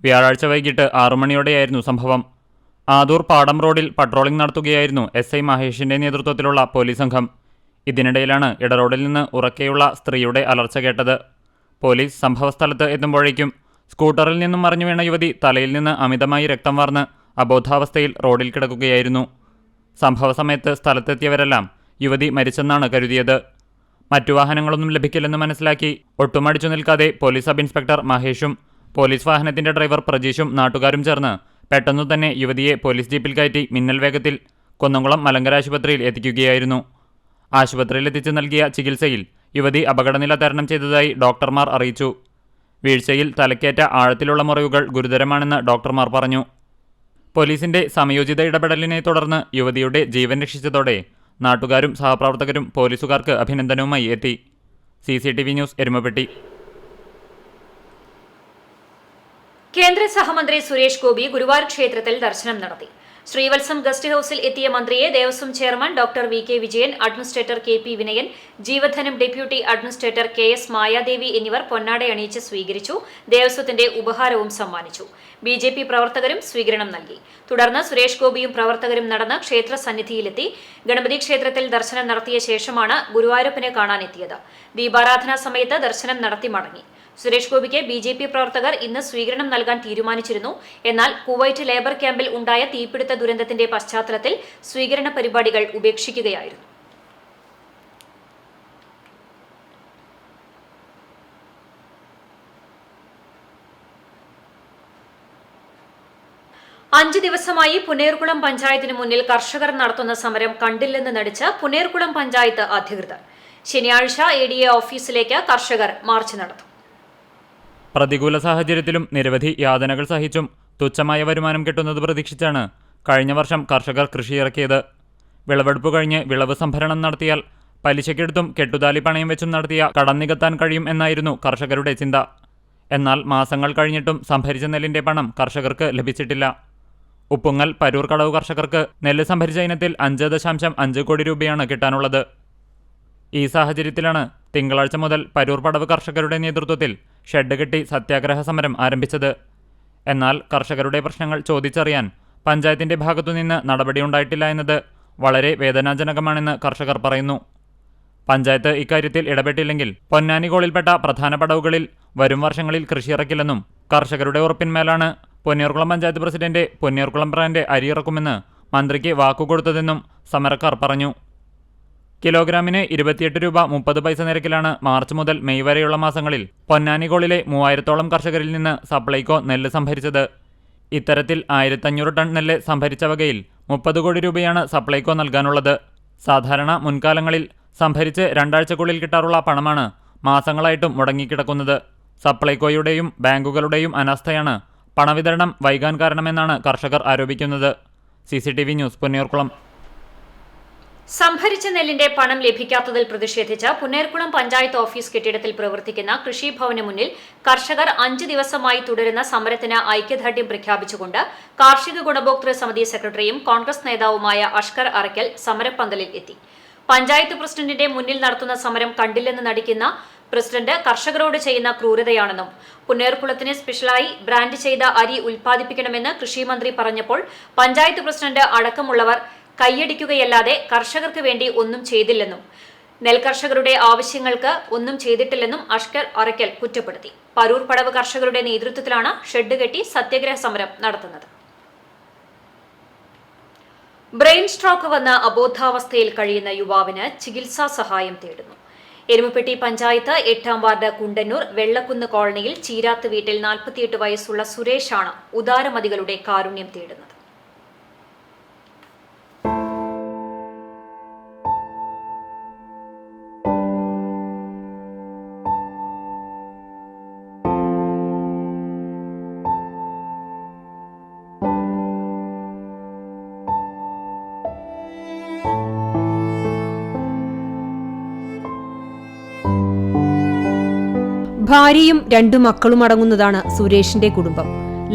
വ്യാഴാഴ്ച വൈകിട്ട് 6 മണിയോടെയായിരുന്നു സംഭവം. ആദൂർ പാടം റോഡിൽ പട്രോളിംഗ് നടത്തുകയായിരുന്നു SI മഹേഷിന്റെ നേതൃത്വത്തിലുള്ള പോലീസ് സംഘം. ഇതിനിടയിലാണ് ഇടറോഡിൽ നിന്ന് ഉറക്കെയുള്ള സ്ത്രീയുടെ അലർച്ച കേട്ടത്. പോലീസ് സംഭവസ്ഥലത്ത് എത്തുമ്പോഴേക്കും സ്കൂട്ടറിൽ നിന്നും മറിഞ്ഞു വീണ യുവതി തലയിൽ നിന്ന് അമിതമായി രക്തം വാർന്ന് അബോധാവസ്ഥയിൽ റോഡിൽ കിടക്കുകയായിരുന്നു. സംഭവ സമയത്ത് സ്ഥലത്തെത്തിയവരെല്ലാം യുവതി മരിച്ചെന്നാണ് കരുതിയത്. മറ്റു വാഹനങ്ങളൊന്നും ലഭിക്കില്ലെന്ന് മനസ്സിലാക്കി ഒട്ടുമടിച്ചു നിൽക്കാതെ പോലീസ് സബ് ഇൻസ്പെക്ടർ മഹേഷും പോലീസ് വാഹനത്തിന്റെ ഡ്രൈവർ പ്രജീഷും നാട്ടുകാരും ചേർന്ന് പെട്ടെന്നു തന്നെ യുവതിയെ പോലീസ് ജീപ്പിൽ കയറ്റി മിന്നൽ വേഗത്തിൽ കുന്നംകുളം മലങ്കര ആശുപത്രിയിൽ എത്തിക്കുകയായിരുന്നു. ആശുപത്രിയിലെത്തിച്ച് നൽകിയ ചികിത്സയിൽ യുവതി അപകടനില തരണം ചെയ്തതായി ഡോക്ടർമാർ അറിയിച്ചു. വീഴ്ചയിൽ തലക്കേറ്റ ആഴത്തിലുള്ള മുറിവുകൾ ഗുരുതരമാണെന്ന് ഡോക്ടർമാർ പറഞ്ഞു. പോലീസിന്റെ സമയോചിത ഇടപെടലിനെ തുടർന്ന് യുവതിയുടെ ജീവൻ രക്ഷിച്ചതോടെ നാട്ടുകാരും സഹപ്രവർത്തകരും പോലീസുകാർക്ക് അഭിനന്ദനവുമായി എത്തി. CCTV news, Erumapetty. കേന്ദ്ര സഹമന്ത്രി സുരേഷ് ഗോപി ഗുരുവായൂർ ക്ഷേത്രത്തിൽ ദർശനം നടത്തി. ശ്രീവത്സം ഗസ്റ്റ് ഹൌസിൽ എത്തിയ മന്ത്രിയെ Devaswom chairman doctor VK Vijayan, administrator KP Vinayan, Jeevadhanam deputy administrator KS Mayadevi എന്നിവർ പൊന്നാടയണിയിച്ച് സ്വീകരിച്ചു. ദേവസ്വത്തിന്റെ ഉപഹാരവും സമ്മാനിച്ചു. BJP പ്രവർത്തകരും സ്വീകരണം നൽകി. തുടർന്ന് സുരേഷ് ഗോപിയും പ്രവർത്തകരും നടന്ന് ക്ഷേത്ര സന്നിധിയിലെത്തി. ഗണപതി ക്ഷേത്രത്തിൽ ദർശനം നടത്തിയ ശേഷമാണ് ഗുരുവായൂരപ്പനെ കാണാനെത്തിയത്. ദീപാരാധനാ സമയത്ത് ദർശനം നടത്തി മടങ്ങി. സുരേഷ് ഗോപിക്ക് BJP പ്രവർത്തകർ ഇന്ന് സ്വീകരണം നൽകാൻ തീരുമാനിച്ചിരുന്നു. എന്നാൽ കുവൈറ്റ് ലേബർ ക്യാമ്പിൽ ഉണ്ടായ തീപിടുത്ത ദുരന്തത്തിന്റെ പശ്ചാത്തലത്തിൽ സ്വീകരണ പരിപാടികൾ ഉപേക്ഷിക്കുകയായിരുന്നു. അഞ്ച് ദിവസമായി പുന്നേർകുളം പഞ്ചായത്തിന് മുന്നിൽ കർഷകർ നടത്തുന്ന സമരം കണ്ടില്ലെന്ന് നടിച്ച് പുന്നേർകുളം പഞ്ചായത്ത് അധികൃതർ. ശനിയാഴ്ച ADA ഓഫീസിലേക്ക് കർഷകർ മാർച്ച് നടത്തും. പ്രതികൂല സാഹചര്യത്തിലും നിരവധി യാതനകൾ സഹിച്ചും തുച്ഛമായ വരുമാനം കിട്ടുന്നത് പ്രതീക്ഷിച്ചാണ് കഴിഞ്ഞ വർഷം കർഷകർ കൃഷിയിറക്കിയത്. വിളവെടുപ്പ് കഴിഞ്ഞ് വിളവ് സംഭരണം നടത്തിയാൽ പലിശക്കെടുത്തും കെട്ടുതാലി പണയം വെച്ചും നടത്തിയ കടം നികത്താൻ കഴിയും എന്നായിരുന്നു കർഷകരുടെ ചിന്ത. എന്നാൽ മാസങ്ങൾ കഴിഞ്ഞിട്ടും സംഭരിച്ച നെല്ലിന്റെ പണം കർഷകർക്ക് ലഭിച്ചിട്ടില്ല. ഉപ്പുങ്ങൽ പരൂർ കടവ് കർഷകർക്ക് നെല്ല് സംഭരിച്ച ഇനത്തിൽ 5.5 കോടി രൂപയാണ് കിട്ടാനുള്ളത്. ഈ സാഹചര്യത്തിലാണ് തിങ്കളാഴ്ച മുതൽ പരൂർ പടവ് കർഷകരുടെ നേതൃത്വത്തിൽ ഷെഡ് കെട്ടി സത്യാഗ്രഹ സമരം ആരംഭിച്ചത്. എന്നാൽ കർഷകരുടെ പ്രശ്നങ്ങൾ ചോദിച്ചറിയാൻ പഞ്ചായത്തിന്റെ ഭാഗത്തുനിന്ന് നടപടിയുണ്ടായിട്ടില്ല എന്നത് വളരെ വേദനാജനകമാണെന്ന് കർഷകർ പറയുന്നു. പഞ്ചായത്ത് ഇക്കാര്യത്തിൽ ഇടപെട്ടില്ലെങ്കിൽ പൊന്നാനികോളിൽപ്പെട്ട പ്രധാന പടവുകളിൽ വരും വർഷങ്ങളിൽ കൃഷിയിറക്കില്ലെന്നും കർഷകരുടെ ഉറപ്പിന്മേലാണ് പൊന്നിയൂർകുളം പഞ്ചായത്ത് പ്രസിഡന്റ് പൊന്നിയൂർകുളം ബ്രാൻഡ് അരിയിറക്കുമെന്ന് മന്ത്രിക്ക് വാക്കുകൊടുത്തതെന്നും സമരക്കാർ പറഞ്ഞു. കിലോഗ്രാമിന് 28 രൂപ 30 പൈസ നിരക്കിലാണ് മാർച്ച് മുതൽ മെയ് വരെയുള്ള മാസങ്ങളിൽ പൊന്നാനികോളിലെ 3000-ഓളം കർഷകരിൽ നിന്ന് സപ്ലൈകോ നെല്ല് സംഭരിച്ചത്. ഇത്തരത്തിൽ 1500 ടൺ നെല്ല് സംഭരിച്ച വകയിൽ 30 കോടി രൂപയാണ് സപ്ലൈകോ നൽകാനുള്ളത്. സാധാരണ മുൻകാലങ്ങളിൽ സംഭരിച്ച് 2 ആഴ്ചക്കുള്ളിൽ കിട്ടാറുള്ള പണമാണ് മാസങ്ങളായിട്ടും മുടങ്ങിക്കിടക്കുന്നത്. സപ്ലൈകോയുടെയും ബാങ്കുകളുടെയും അനാസ്ഥയാണ് പണവിതരണം വൈകാൻ കാരണമെന്നാണ് കർഷകർ ആരോപിക്കുന്നത്. CCTV news, Punnayurkulam. സംഭരിച്ച നെല്ലിന്റെ പണം ലഭിക്കാത്തതിൽ പ്രതിഷേധിച്ച് പുന്നേർകുളം പഞ്ചായത്ത് ഓഫീസ് കെട്ടിടത്തിൽ പ്രവർത്തിക്കുന്ന കൃഷിഭവന് മുന്നിൽ കർഷകർ 5 ദിവസമായി തുടരുന്ന സമരത്തിന് ഐക്യദാർഢ്യം പ്രഖ്യാപിച്ചുകൊണ്ട് കാർഷിക ഗുണഭോക്തൃ സമിതി സെക്രട്ടറിയും കോൺഗ്രസ് നേതാവുമായ അഷ്കർ അറയ്ക്കൽ സമരപ്പന്തലിൽ എത്തി. പഞ്ചായത്ത് പ്രസിഡന്റിന്റെ മുന്നിൽ നടത്തുന്ന സമരം കണ്ടില്ലെന്ന് നടിക്കുന്ന പ്രസിഡന്റ് കർഷകരോട് ചെയ്യുന്ന ക്രൂരതയാണെന്നും പുന്നേർകുളത്തിന് സ്പെഷ്യലായി ബ്രാൻഡ് ചെയ്ത അരി ഉൽപ്പാദിപ്പിക്കണമെന്ന് കൃഷിമന്ത്രി പറഞ്ഞപ്പോൾ പഞ്ചായത്ത് പ്രസിഡന്റ് അടക്കമുള്ളവർ കൈയടിക്കുകയല്ലാതെ കർഷകർക്ക് വേണ്ടി ഒന്നും ചെയ്തില്ലെന്നും നെൽകർഷകരുടെ ആവശ്യങ്ങൾക്ക് ഒന്നും ചെയ്തിട്ടില്ലെന്നും അഷ്കർ അറയ്ക്കൽ കുറ്റപ്പെടുത്തി. പരൂർ പടവ് കർഷകരുടെ നേതൃത്വത്തിലാണ് ഷെഡ് കെട്ടി സത്യാഗ്രഹ സമരം നടത്തുന്നത്. ബ്രെയിൻ സ്ട്രോക്ക് വന്ന അബോധാവസ്ഥയിൽ കഴിയുന്ന യുവാവിന് ചികിത്സാ സഹായം തേടുന്നു. എരുമപ്പെട്ടി പഞ്ചായത്ത് 8-ാം വാർഡ് കുണ്ടന്നൂർ വെള്ളക്കുന്ന് കോളനിയിൽ ചീരാത്ത് വീട്ടിൽ 48 വയസ്സുള്ള സുരേഷാണ് ഉദാരമതികളുടെ കാരുണ്യം തേടുന്നത്. ഭാര്യയും 2 മക്കളും അടങ്ങുന്നതാണ് സുരേഷിന്റെ കുടുംബം.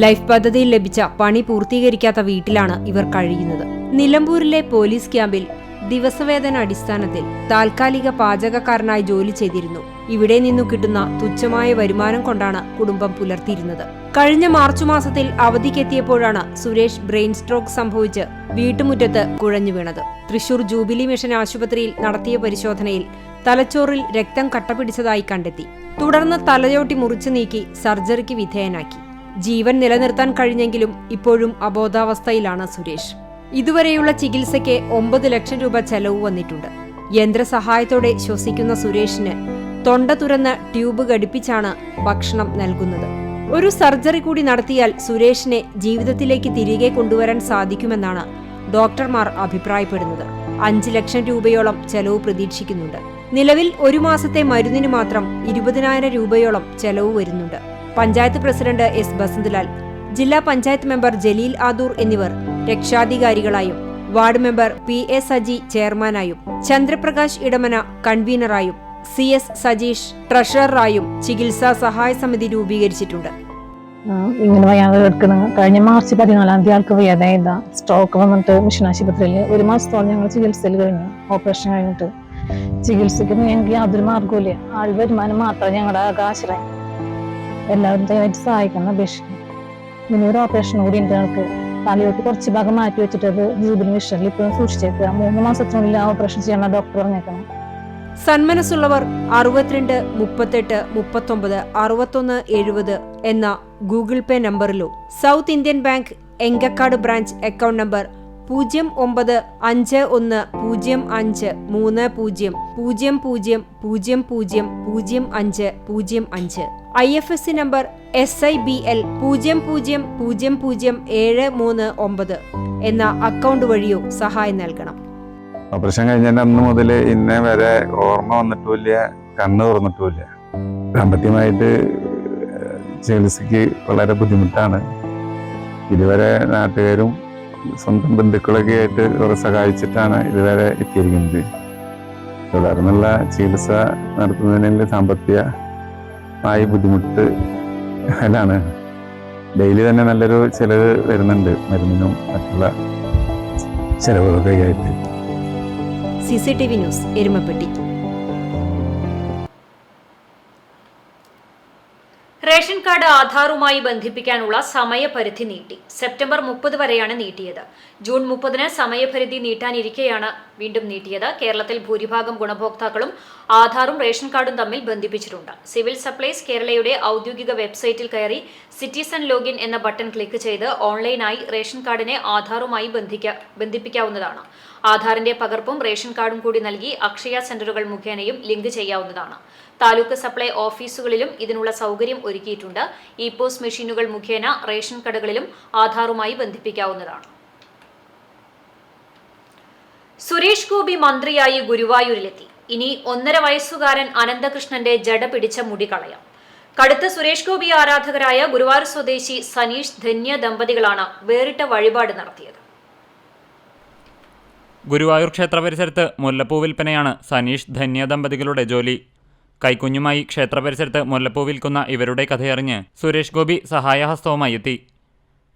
ലൈഫ് പദ്ധതിയിൽ ലഭിച്ച പണി പൂർത്തീകരിക്കാത്ത വീട്ടിലാണ് ഇവർ കഴിയുന്നത്. നിലമ്പൂരിലെ പോലീസ് ക്യാമ്പിൽ ദിവസവേതന അടിസ്ഥാനത്തിൽ താൽക്കാലിക പാചകക്കാരനായി ജോലി ചെയ്തിരുന്നു. ഇവിടെ നിന്നു കിട്ടുന്ന തുച്ഛമായ വരുമാനം കൊണ്ടാണ് കുടുംബം പുലർത്തിയിരുന്നത്. കഴിഞ്ഞ മാർച്ച് മാസത്തിൽ അവധിക്കെത്തിയപ്പോഴാണ് സുരേഷ് ബ്രെയിൻ സ്ട്രോക്ക് സംഭവിച്ച് വീട്ടുമുറ്റത്ത് കുഴഞ്ഞു വീണത്. തൃശൂർ ജൂബിലി മിഷൻ ആശുപത്രിയിൽ നടത്തിയ പരിശോധനയിൽ തലച്ചോറിൽ രക്തം കട്ടപിടിച്ചതായി കണ്ടെത്തി. തുടർന്ന് തലയോട്ടി മുറിച്ചു നീക്കി സർജറിക്ക് വിധേയനാക്കി. ജീവൻ നിലനിർത്താൻ കഴിഞ്ഞെങ്കിലും ഇപ്പോഴും അബോധാവസ്ഥയിലാണ് സുരേഷ്. ഇതുവരെയുള്ള ചികിത്സയ്ക്ക് 9 ലക്ഷം രൂപ ചെലവ് വന്നിട്ടുണ്ട്. യന്ത്രസഹായത്തോടെ ശ്വസിക്കുന്ന സുരേഷിന് തൊണ്ട തുറന്ന് ട്യൂബ് ഘടിപ്പിച്ചാണ് ഭക്ഷണം നൽകുന്നത്. ഒരു സർജറി കൂടി നടത്തിയാൽ സുരേഷിനെ ജീവിതത്തിലേക്ക് തിരികെ കൊണ്ടുവരാൻ സാധിക്കുമെന്നാണ് ഡോക്ടർമാർ അഭിപ്രായപ്പെടുന്നത്. 5 ലക്ഷം രൂപയോളം ചെലവ് പ്രതീക്ഷിക്കുന്നുണ്ട്. നിലവിൽ 1 മാസത്തെ മരുന്നിന് മാത്രം 20,000 രൂപയോളം ചെലവ് വരുന്നുണ്ട്. പഞ്ചായത്ത് പ്രസിഡന്റ് എസ് ബസന്തലാൽ, ജില്ലാ പഞ്ചായത്ത് മെമ്പർ ജലീൽ ആദൂർ എന്നിവർ രക്ഷാധികാരികളായും വാർഡ് മെമ്പർ PA സജി ചെയർമാനായും ചന്ദ്രപ്രകാശ് ഇടമന കൺവീനറായും CS സജീഷ് ട്രഷററായും ചികിത്സാ സഹായ സമിതി രൂപീകരിച്ചിട്ടുണ്ട്. ഇങ്ങനെ വയ്യാതെ എടുക്കുന്നത് കഴിഞ്ഞ മാർച്ച് 14-ാം തീയതി ആൾക്ക് വയ്യാതായതാ. സ്ട്രോക്ക് വന്നിട്ട് മിഷൻ ആശുപത്രിയിൽ 1 മാസത്തോളം ഞങ്ങൾ ചികിത്സയിൽ കഴിഞ്ഞു. ഓപ്പറേഷൻ കഴിഞ്ഞിട്ട് ചികിത്സയ്ക്ക് ഞങ്ങൾക്ക് യാതൊരു മാർഗവുമില്ല. ആൾ വരുമാനം മാത്രം ഞങ്ങളുടെ ആകാശമായി. എല്ലാവരും ദയവായിട്ട് സഹായിക്കണം അപേക്ഷിക്കുന്നു. ഇനി ഒരു ഓപ്പറേഷൻ കൂടി ഉണ്ട്. ഞങ്ങൾക്ക് തലയോട്ട് കുറച്ച് ഭാഗം മാറ്റി വെച്ചിട്ട് അത് ജൂബിലി മിഷനിൽ ഇപ്പോഴും സൂക്ഷിച്ചേക്കുക. 3 മാസത്തിനുള്ളിൽ ആ ഓപ്പറേഷൻ ചെയ്യാനുള്ള ഡോക്ടർ പറഞ്ഞേക്കണം. സന്മനസ്സുള്ളവർ 62 38 39 61 70 എന്ന ഗൂഗിൾ പേ നമ്പറിലോ South Indian Bank Enkakkad branch account number 09150500000505 IFSC number SIBL 000073 എന്ന അക്കൗണ്ട് വഴിയോ സഹായം നൽകണം. ഓപ്പറേഷൻ കഴിഞ്ഞതിൻ്റെ അന്ന് മുതൽ ഇന്നേ വരെ ഓർമ്മ വന്നിട്ടുമില്ല, കണ്ണ് തുറന്നിട്ടുമില്ല. സാമ്പത്തികമായിട്ട് ചികിത്സയ്ക്ക് വളരെ ബുദ്ധിമുട്ടാണ്. ഇതുവരെ നാട്ടുകാരും സ്വന്തം ബന്ധുക്കളൊക്കെ ആയിട്ട് കുറെ സഹായിച്ചിട്ടാണ് ഇതുവരെ എത്തിയിരിക്കുന്നത്. തുടർന്നുള്ള ചികിത്സ നടത്തുന്നതിന് സാമ്പത്തികമായി ബുദ്ധിമുട്ട് അതിലാണ്. ഡെയിലി തന്നെ നല്ലൊരു ചിലവ് വരുന്നുണ്ട്, മരുന്നിനും മറ്റുള്ള ചിലവുകളൊക്കെ ആയിട്ട്. CCTV news, Erumapetty. Ration card ആധാറുമായി ബന്ധിപ്പിക്കാനുള്ള സമയപരിധി നീട്ടി. സെപ്റ്റംബർ 30 വരെയാണ് നീട്ടിയത്. ജൂൺ 30-ന് സമയപരിധി നീട്ടാനിരിക്കെയാണ് വീണ്ടും നീട്ടിയത്. കേരളത്തിൽ ഭൂരിഭാഗം ഗുണഭോക്താക്കളും ആധാറും റേഷൻ കാർഡും തമ്മിൽ ബന്ധിപ്പിച്ചിട്ടുണ്ട്. സിവിൽ സപ്ലൈസ് കേരളയുടെ ഔദ്യോഗിക വെബ്സൈറ്റിൽ കയറി സിറ്റിസൺ ലോഗിൻ എന്ന ബട്ടൺ ക്ലിക്ക് ചെയ്ത് ഓൺലൈനായി റേഷൻ കാർഡിനെ ആധാറുമായി ബന്ധിപ്പിക്കാവുന്നതാണ്. ആധാറിന്റെ പകർപ്പും റേഷൻ കാർഡും കൂടി നൽകി അക്ഷയ സെന്ററുകൾ മുഖേനയും ലിങ്ക് ചെയ്യാവുന്നതാണ്. താലൂക്ക് സപ്ലൈ ഓഫീസുകളിലും ഇതിനുള്ള സൗകര്യം ഒരുക്കിയിട്ടുണ്ട്. ഇ-പോസ് മെഷീനുകൾ മുഖേന റേഷൻ കടകളിലും ആധാറുമായി ബന്ധിപ്പിക്കാവുന്നതാണ്. സുരേഷ് ഗോപി മന്ത്രിയായി ഗുരുവായൂരിലെത്തി. ഇനി 1.5 വയസ്സുകാരൻ അനന്തകൃഷ്ണന്റെ ജട പിടിച്ച മുടി കളയാം. കടുത്ത സുരേഷ് ഗോപി ആരാധകരായ ഗുരുവായൂർ സ്വദേശി സനീഷ് ധന്യ ദമ്പതികളാണ് വേറിട്ട വഴിപാട് നടത്തിയത്. ഗുരുവായൂർ ക്ഷേത്ര പരിസരത്ത് മുല്ലപ്പൂ വിൽപ്പനയാണ് സനീഷ് ധന്യ ദമ്പതികളുടെ ജോലി. കൈക്കുഞ്ഞുമായി ക്ഷേത്ര പരിസരത്ത് മുല്ലപ്പൂ വിൽക്കുന്ന ഇവരുടെ കഥയറിഞ്ഞ് സുരേഷ് ഗോപി സഹായഹസ്തവുമായി എത്തി.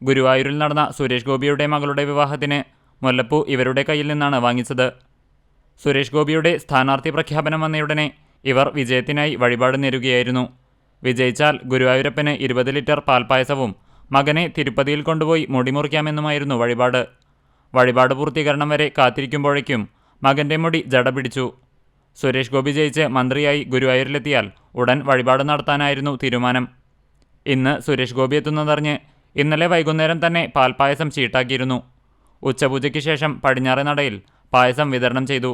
ഗുരുവായൂരിൽ നടന്ന സുരേഷ് ഗോപിയുടെ മകളുടെ വിവാഹത്തിന് മുല്ലപ്പൂ ഇവരുടെ കയ്യിൽ നിന്നാണ് വാങ്ങിച്ചത്. സുരേഷ് ഗോപിയുടെ സ്ഥാനാർത്ഥി പ്രഖ്യാപനം വന്നയുടനെ ഇവർ വിജയത്തിനായി വഴിപാട് നേരുകയായിരുന്നു. വിജയിച്ചാൽ ഗുരുവായൂരപ്പന് 20 ലിറ്റർ പാൽപ്പായസവും മകനെ തിരുപ്പതിയിൽ കൊണ്ടുപോയി മുടി മുറിക്കാമെന്നുമായിരുന്നു വഴിപാട്. വഴിപാട് പൂർത്തീകരണം വരെ കാത്തിരിക്കുമ്പോഴേക്കും മകന്റെ മുടി ജട പിടിച്ചു. സുരേഷ് ഗോപി ജയിച്ച് മന്ത്രിയായി ഗുരുവായൂരിലെത്തിയാൽ ഉടൻ വഴിപാട് നടത്താനായിരുന്നു തീരുമാനം. ഇന്ന് സുരേഷ് ഗോപി എത്തുന്നതറിഞ്ഞ് ഇന്നലെ വൈകുന്നേരം തന്നെ പാൽപ്പായസം ചീട്ടാക്കിയിരുന്നു. ഉച്ചപൂജയ്ക്ക് ശേഷം പടിഞ്ഞാറെ നടയിൽ പായസം വിതരണം ചെയ്തു.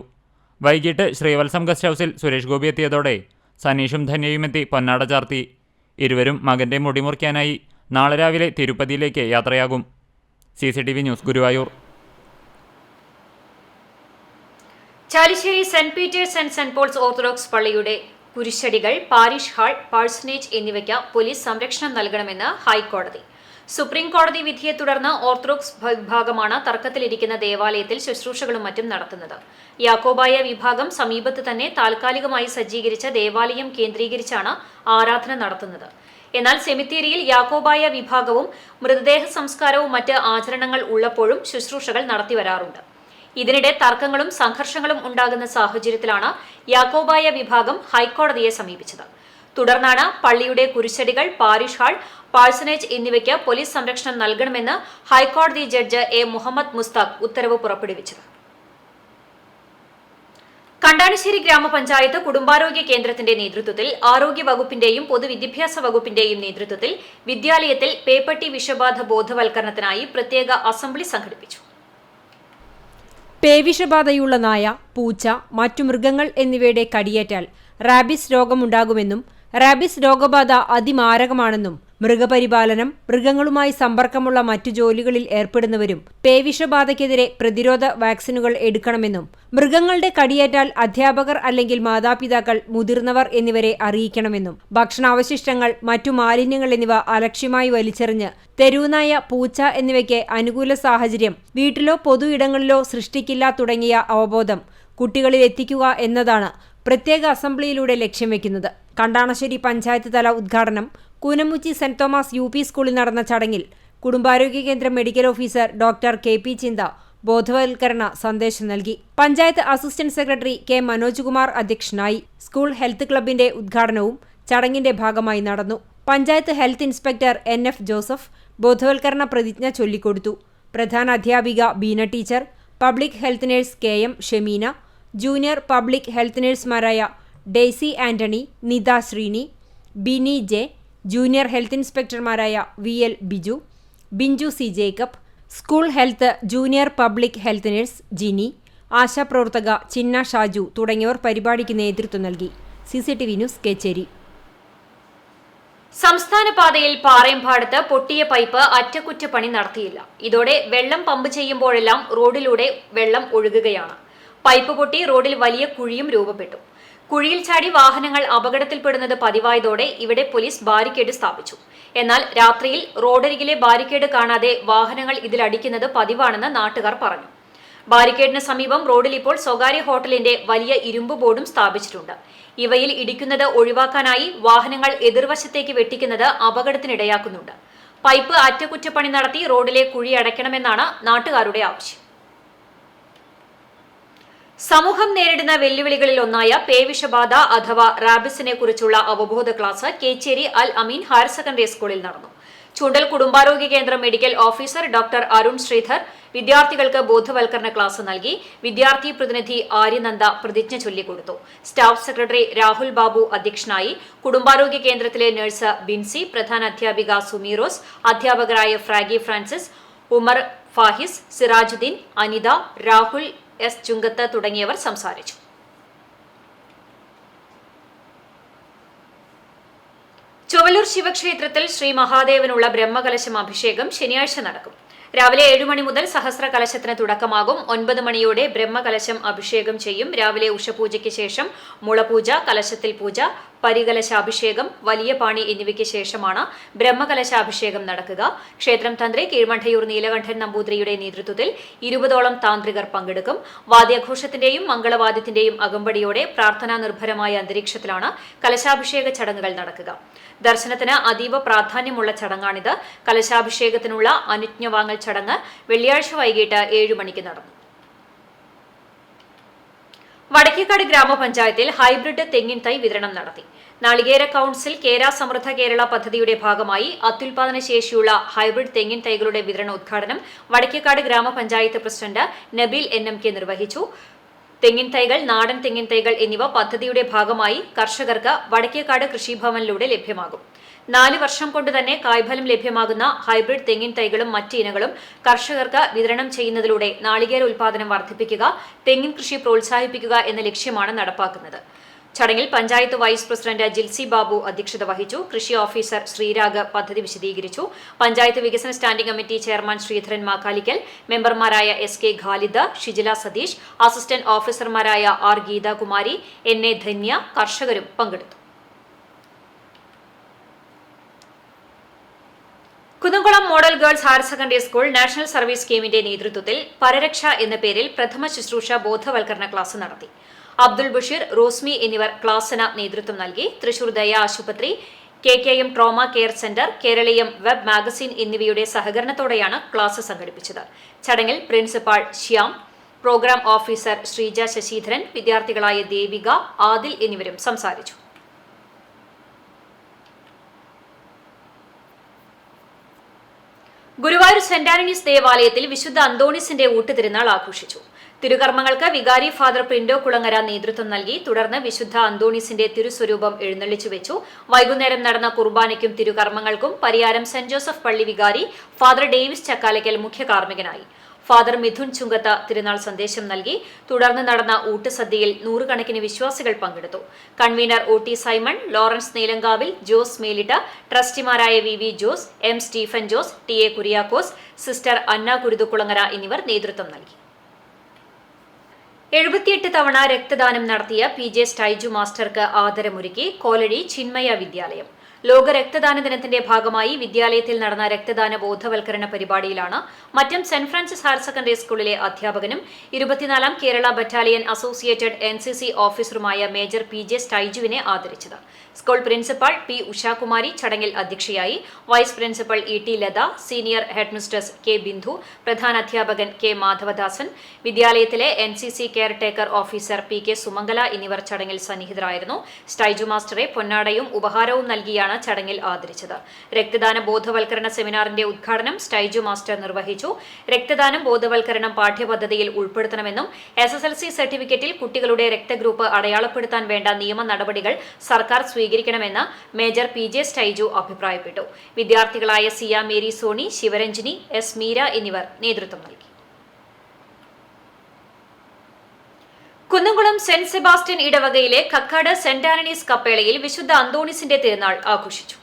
വൈകിട്ട് ശ്രീവത്സം ഗസ്റ്റ് ഹൗസിൽ സുരേഷ് ഗോപി എത്തിയതോടെ സനീഷും ധന്യയും എത്തി പൊന്നാട ചാർത്തി. ഇരുവരും മകന്റെ മുടിമുറിക്കാനായി നാളെ രാവിലെ തിരുപ്പതിയിലേക്ക് യാത്രയാകും. CCTV news, Guruvayur. Chalissery saint Peter's and saint Paul's orthodox പള്ളിയുടെ കുരിശടികൾ, പാരിഷ് ഹാൾ, പാഴ്സണേജ് എന്നിവയ്ക്ക് പോലീസ് സംരക്ഷണം നൽകണമെന്ന് ഹൈക്കോടതി. സുപ്രീം കോടതി വിധിയെ തുടർന്ന് ഓർത്തഡോക്സ് വിഭാഗമാണ് തർക്കത്തിലിരിക്കുന്ന ദേവാലയത്തിൽ ശുശ്രൂഷകളും മറ്റും നടത്തുന്നത്. യാക്കോബായ വിഭാഗം സമീപത്ത് തന്നെ താൽക്കാലികമായി സജ്ജീകരിച്ച ദേവാലയം കേന്ദ്രീകരിച്ചാണ് ആരാധന നടത്തുന്നത്. എന്നാൽ സെമിത്തേരിയിൽ യാക്കോബായ വിഭാഗവും മൃതദേഹ സംസ്കാരവും മറ്റ് ആചരണങ്ങൾ ഉള്ളപ്പോഴും ശുശ്രൂഷകൾ നടത്തിവരാറുണ്ട്. ഇതിനിടെ തർക്കങ്ങളും സംഘർഷങ്ങളും ഉണ്ടാകുന്ന സാഹചര്യത്തിലാണ് യാക്കോബായ വിഭാഗം ഹൈക്കോടതിയെ സമീപിച്ചത്. തുടർന്നാണ് പള്ളിയുടെ കുരിശടികൾ, പാരിഷ് ഹാൾ, പാഴ്സണേജ് എന്നിവയ്ക്ക് പോലീസ് സംരക്ഷണം നൽകണമെന്ന് ഹൈക്കോടതി ജഡ്ജ് A. മുഹമ്മദ് മുസ്താഖ് ഉത്തരവ് പുറപ്പെടുവിച്ചത്. കണ്ടാണശ്ശേരി ഗ്രാമപഞ്ചായത്ത് കുടുംബാരോഗ്യ കേന്ദ്രത്തിന്റെ നേതൃത്വത്തിൽ ആരോഗ്യ വകുപ്പിന്റെയും പൊതുവിദ്യാഭ്യാസ വകുപ്പിന്റെയും നേതൃത്വത്തിൽ വിദ്യാലയത്തിൽ പേപ്പട്ടി വിഷബാധ ബോധവൽക്കരണത്തിനായി പ്രത്യേക അസംബ്ലി സംഘടിപ്പിച്ചു. പേവിഷബാധയുള്ള നായ, പൂച്ച, മറ്റു മൃഗങ്ങൾ എന്നിവയുടെ കടിയേറ്റാൽ റാബിസ് രോഗമുണ്ടാകുമെന്നും റാബിസ് രോഗബാധ അതിമാരകമാണെന്നും മൃഗപരിപാലനം, മൃഗങ്ങളുമായി സമ്പർക്കമുള്ള മറ്റു ജോലികളിൽ ഏർപ്പെടുന്നവരും പേവിഷബാധയ്ക്കെതിരെ പ്രതിരോധ വാക്സിനുകൾ എടുക്കണമെന്നും മൃഗങ്ങളുടെ കടിയേറ്റാൽ അധ്യാപകർ അല്ലെങ്കിൽ മാതാപിതാക്കൾ, മുതിർന്നവർ എന്നിവരെ അറിയിക്കണമെന്നും ഭക്ഷണാവശിഷ്ടങ്ങൾ, മറ്റു മാലിന്യങ്ങൾ എന്നിവ അലക്ഷ്യമായി വലിച്ചെറിഞ്ഞ് തെരുവുനായ, പൂച്ച എന്നിവയ്ക്ക് അനുകൂല സാഹചര്യം വീട്ടിലോ പൊതു ഇടങ്ങളിലോ സൃഷ്ടിക്കില്ല തുടങ്ങിയ അവബോധം കുട്ടികളിൽ എത്തിക്കുക എന്നതാണ് പ്രത്യേക അസംബ്ലിയിലൂടെ ലക്ഷ്യം വെക്കുന്നത്. കണ്ടാണശ്ശേരി പഞ്ചായത്ത് തല ഉദ്ഘാടനം കൂനമുച്ചി സെന്റ് തോമസ് UP സ്കൂളിൽ നടന്ന ചടങ്ങിൽ കുടുംബാരോഗ്യ കേന്ദ്രം മെഡിക്കൽ ഓഫീസർ ഡോക്ടർ KP ചിന്ത ബോധവൽക്കരണ സന്ദേശം നൽകി. Panchayat assistant secretary K. Manoj Kumar അധ്യക്ഷനായി. സ്കൂൾ ഹെൽത്ത് ക്ലബിന്റെ ഉദ്ഘാടനവും ചടങ്ങിന്റെ ഭാഗമായി നടന്നു. Panchayat health inspector NF Joseph ബോധവൽക്കരണ പ്രതിജ്ഞ ചൊല്ലിക്കൊടുത്തു. പ്രധാന അധ്യാപിക Beena teacher, public health nurse KM Shemeena, junior public health നഴ്സുമാരായ Daisy Antony, Nitha Sreeni, Bini J, junior health ഇൻസ്പെക്ടർമാരായ VL Biju, Binju C. Jacob, school health junior public health nurse Jini, ആശാപ്രവർത്തക ചിന്ന ഷാജു തുടങ്ങിയവർ പരിപാടിക്ക് നേതൃത്വം നൽകി. CCTV news, Kecheri. സംസ്ഥാന പാതയിൽ പാറയമ്പാടത്ത് പൊട്ടിയ പൈപ്പ് അറ്റകുറ്റപ്പണി നടത്തിയില്ല. ഇതോടെ വെള്ളം പമ്പ് ചെയ്യുമ്പോഴെല്ലാം റോഡിലൂടെ വെള്ളം ഒഴുകുകയാണ്. പൈപ്പ് പൊട്ടി റോഡിൽ വലിയ കുഴിയും രൂപപ്പെട്ടു. കുഴിയിൽ ചാടി വാഹനങ്ങൾ അപകടത്തിൽപ്പെടുന്നത് പതിവായതോടെ ഇവിടെ പോലീസ് ബാരിക്കേഡ് സ്ഥാപിച്ചു. എന്നാൽ രാത്രിയിൽ റോഡരികിലെ ബാരിക്കേഡ് കാണാതെ വാഹനങ്ങൾ ഇതിലടിക്കുന്നത് പതിവാണെന്ന് നാട്ടുകാർ പറഞ്ഞു. ബാരിക്കേഡിന് സമീപം റോഡിൽ ഇപ്പോൾ സ്വകാര്യ ഹോട്ടലിന്റെ വലിയ ഇരുമ്പ് ബോർഡും സ്ഥാപിച്ചിട്ടുണ്ട്. ഇവയിൽ ഇടിക്കുന്നത് ഒഴിവാക്കാനായി വാഹനങ്ങൾ എതിർവശത്തേക്ക് വെട്ടിക്കുന്നത് അപകടത്തിനിടയാക്കുന്നുണ്ട്. പൈപ്പ് അറ്റകുറ്റപ്പണി നടത്തി റോഡിലെ കുഴി അടയ്ക്കണമെന്നാണ് നാട്ടുകാരുടെ ആവശ്യം. സമൂഹം നേരിടുന്ന വെല്ലുവിളികളിൽ ഒന്നായ പേവിഷബാധ അഥവാ റാബിസിനെ കുറിച്ചുള്ള അവബോധ class Kecheri Al Ameen higher secondary സ്കൂളിൽ നടന്നു. ചൂണ്ടൽ കുടുംബാരോഗ്യ കേന്ദ്രം medical officer doctor Arun Sreedhar വിദ്യാർത്ഥികൾക്ക് ബോധവൽക്കരണ ക്ലാസ് നൽകി. വിദ്യാർത്ഥി പ്രതിനിധി ആര്യനന്ദ പ്രതിജ്ഞ ചൊല്ലിക്കൊടുത്തു. സ്റ്റാഫ് സെക്രട്ടറി രാഹുൽ ബാബു അധ്യക്ഷനായി. കുടുംബാരോഗ്യ കേന്ദ്രത്തിലെ നഴ്സ് ബിൻസി, പ്രധാന അധ്യാപിക സുമീറോസ്, അധ്യാപകരായ ഫ്രാഗി ഫ്രാൻസിസ്, ഉമർ ഫാഹിസ്, സിറാജുദ്ദീൻ, അനിത, രാഹുൽ S. ചുങ്കത്ത് തുടങ്ങിയവർ സംസാരിച്ചു. ചൊവ്വലൂർ ശിവക്ഷേത്രത്തിൽ ശ്രീ മഹാദേവനുള്ള ബ്രഹ്മകലശം അഭിഷേകം ശനിയാഴ്ച നടക്കും. രാവിലെ 7 മണി മുതൽ സഹസ്ര കലശത്തിന് തുടക്കമാകും. 9 മണിയോടെ ബ്രഹ്മകലശം അഭിഷേകം ചെയ്യും. രാവിലെ ഉഷപൂജയ്ക്ക് ശേഷം മുളപൂജ, കലശത്തിൽ പൂജ, പരികലശാഭിഷേകം, വലിയ പാണി എന്നിവയ്ക്ക് ശേഷമാണ് ബ്രഹ്മകലശാഭിഷേകം നടക്കുക. ക്ഷേത്രം തന്ത്രി കീഴ്മഠയൂർ നീലകണ്ഠൻ നമ്പൂതിരിയുടെ നേതൃത്വത്തിൽ 20ഓളം താന്ത്രികർ പങ്കെടുക്കും. വാദ്യാഘോഷത്തിന്റെയും മംഗളവാദ്യത്തിന്റെയും അകമ്പടിയോടെ പ്രാർത്ഥനാ നിർഭരമായ അന്തരീക്ഷത്തിലാണ് കലശാഭിഷേക ചടങ്ങുകൾ നടക്കുക. ദർശനത്തിന് അതീവ പ്രാധാന്യമുള്ള ചടങ്ങാണിത്. കലശാഭിഷേകത്തിനുള്ള അനുജ്ഞവാങ്ങൽ ചടങ്ങ് വെള്ളിയാഴ്ച വൈകിട്ട് 7 മണിക്ക് നടന്നു. വടക്കേക്കാട് ഗ്രാമപഞ്ചായത്തിൽ ഹൈബ്രിഡ് തെങ്ങിൻ തൈ വിതരണം നടത്തി. നാളികേര കൌൺസിൽ കേര സമൃദ്ധ കേരള പദ്ധതിയുടെ ഭാഗമായി അത്യുൽപാദന ശേഷിയുള്ള ഹൈബ്രിഡ് തെങ്ങിൻ തൈകളുടെ വിതരണോദ്ഘാടനം വടക്കേക്കാട് ഗ്രാമപഞ്ചായത്ത് പ്രസിഡന്റ് നബീൽ NMK നിർവഹിച്ചു. തെങ്ങിൻ തൈകൾ, നാടൻ തെങ്ങിൻ തൈകൾ എന്നിവ പദ്ധതിയുടെ ഭാഗമായി കർഷകർക്ക് വടക്കേക്കാട് കൃഷിഭവനിലൂടെ ലഭ്യമാകും. 4 വർഷം കൊണ്ട് തന്നെ കായ്ഫലം ലഭ്യമാകുന്ന ഹൈബ്രിഡ് തെങ്ങിൻ തൈകളും മറ്റ് ഇനങ്ങളും കർഷകർക്ക് വിതരണം ചെയ്യുന്നതിലൂടെ നാളികേര ഉൽപാദനം വർദ്ധിപ്പിക്കുക, തെങ്ങിൻ കൃഷി പ്രോത്സാഹിപ്പിക്കുക എന്ന ലക്ഷ്യമാണ് നടപ്പാക്കുന്നത്. ചടങ്ങിൽ പഞ്ചായത്ത് വൈസ് പ്രസിഡന്റ് ജിൽസി ബാബു അധ്യക്ഷത വഹിച്ചു. കൃഷി ഓഫീസർ ശ്രീരാഗ് പദ്ധതി വിശദീകരിച്ചു. പഞ്ചായത്ത് വികസന standing committee chairman Sreedharan Makkalikkal, മെമ്പർമാരായ SK ഖാലിദ്, ഷിജില സതീഷ്, അസിസ്റ്റന്റ് ഓഫീസർമാരായ R ഗീതാകുമാരി, NA ധന്യ, കർഷകരും പങ്കെടുത്തു. Kunnamkulam model girls higher secondary school national service സ്കീമിന്റെ നേതൃത്വത്തിൽ പരരക്ഷ എന്ന പേരിൽ പ്രഥമ ശുശ്രൂഷ ബോധവൽക്കരണ ക്ലാസ് നടത്തി. അബ്ദുൾ ബഷീർ, റോസ്മി എന്നിവർ ക്ലാസിന് നേതൃത്വം നൽകി. തൃശൂർ ദയ ആശുപത്രി, KKM trauma care centre, Keraleeyam web magazine എന്നിവയുടെ സഹകരണത്തോടെയാണ് ക്ലാസ് സംഘടിപ്പിച്ചത്. ചടങ്ങിൽ principal Shyam, programme officer Sreeja Sasidharan, വിദ്യാർത്ഥികളായ ദേവിക, ആദിൽ എന്നിവരും സംസാരിച്ചു. ഗുരുവായൂർ സെന്റ് ആന്റണീസ് ദേവാലയത്തിൽ വിശുദ്ധ അന്തോണീസിന്റെ ഊട്ടുതിരുനാൾ ആഘോഷിച്ചു. തിരുകർമ്മങ്ങൾക്ക് വികാരി ഫാദർ പ്രിൻഡോ കുളങ്ങര നേതൃത്വം നൽകി. തുടർന്ന് വിശുദ്ധ അന്തോണീസിന്റെ തിരുസ്വരൂപം എഴുന്നള്ളിച്ചു വെച്ചു. വൈകുന്നേരം നടന്ന കുർബാനയ്ക്കും തിരുകർമ്മങ്ങൾക്കും പരിയാരം സെന്റ് ജോസഫ് പള്ളി വികാരി ഫാദർ ഡേവിസ് ചക്കാലയ്ക്കൽ മുഖ്യ കാർമ്മികനായി. ഫാദർ മിഥുൻ ചുങ്കത്ത തിരുനാൾ സന്ദേശം നൽകി. തുടർന്ന് നടന്ന ഊട്ടുസദ്യയിൽ 100 കണക്കിന് വിശ്വാസികൾ പങ്കെടുത്തു. Convener OT Simon, Lawrence Neelankavil, Jose Melitta, ട്രസ്റ്റിമാരായ VV Jose, M Stephen Jose, TA Kuriakose, sister Anna Kuruthukulangara എന്നിവർ നേതൃത്വം നൽകി. 78 തവണ രക്തദാനം നടത്തിയ PJ സ്റ്റൈജു മാസ്റ്റർക്ക് ആദരമൊരുക്കി കോലഴി ചിന്മയ വിദ്യാലയം. ലോക രക്തദാന ദിനത്തിന്റെ ഭാഗമായി വിദ്യാലയത്തിൽ നടന്ന രക്തദാന ബോധവൽക്കരണ പരിപാടിയിലാണ് Mattam Saint Francis higher secondary സ്കൂളിലെ അധ്യാപകനും 24ാം കേരള ബറ്റാലിയൻ അസോസിയേറ്റഡ് NCC ഓഫീസറുമായ മേജർ PJ സ്റ്റൈജുവിനെ ആദരിച്ചത്. സ്കൂൾ പ്രിൻസിപ്പൽ P ഉഷാകുമാരി ചടങ്ങിൽ അധ്യക്ഷയായി. Vice principal ET Latha, senior headmistress K Bindu, പ്രധാന അധ്യാപകൻ K മാധവദാസൻ, വിദ്യാലയത്തിലെ NCC caretaker officer PK Sumangala എന്നിവർ ചടങ്ങിൽ സന്നിഹിതരായിരുന്നു. സ്റ്റൈജു മാസ്റ്ററെ പൊന്നാടയും ഉപഹാരവും നൽകിയാണ് ചടങ്ങിൽ ആദരിച്ചത്. രക്തദാന ബോധവൽക്കരണ സെമിനാറിന്റെ ഉദ്ഘാടനം സ്റ്റൈജു മാസ്റ്റർ നിർവഹിച്ചു. രക്തദാനം ബോധവൽക്കരണം പാഠ്യപദ്ധതിയിൽ ഉൾപ്പെടുത്തണമെന്നും SSLC സർട്ടിഫിക്കറ്റിൽ കുട്ടികളുടെ രക്തഗ്രൂപ്പ് അടയാളപ്പെടുത്താൻ വേണ്ട നിയമ നടപടികൾ സർക്കാർ സ്വീകരിക്കണമെന്ന് മേജർ PJ സ്റ്റൈജു അഭിപ്രായപ്പെട്ടു. വിദ്യാർത്ഥികളായ Siya Mary Sony, Sivaranjini, S Meera എന്നിവർ നേതൃത്വം നൽകി. കുന്നംകുളം സെന്റ് സെബാസ്റ്റ്യൻ ഇടവകയിലെ കക്കാട് സെന്റ് ആന്റണീസ് കപ്പേളയിൽ വിശുദ്ധ അന്തോണീസിന്റെ തിരുനാൾ ആഘോഷിച്ചു.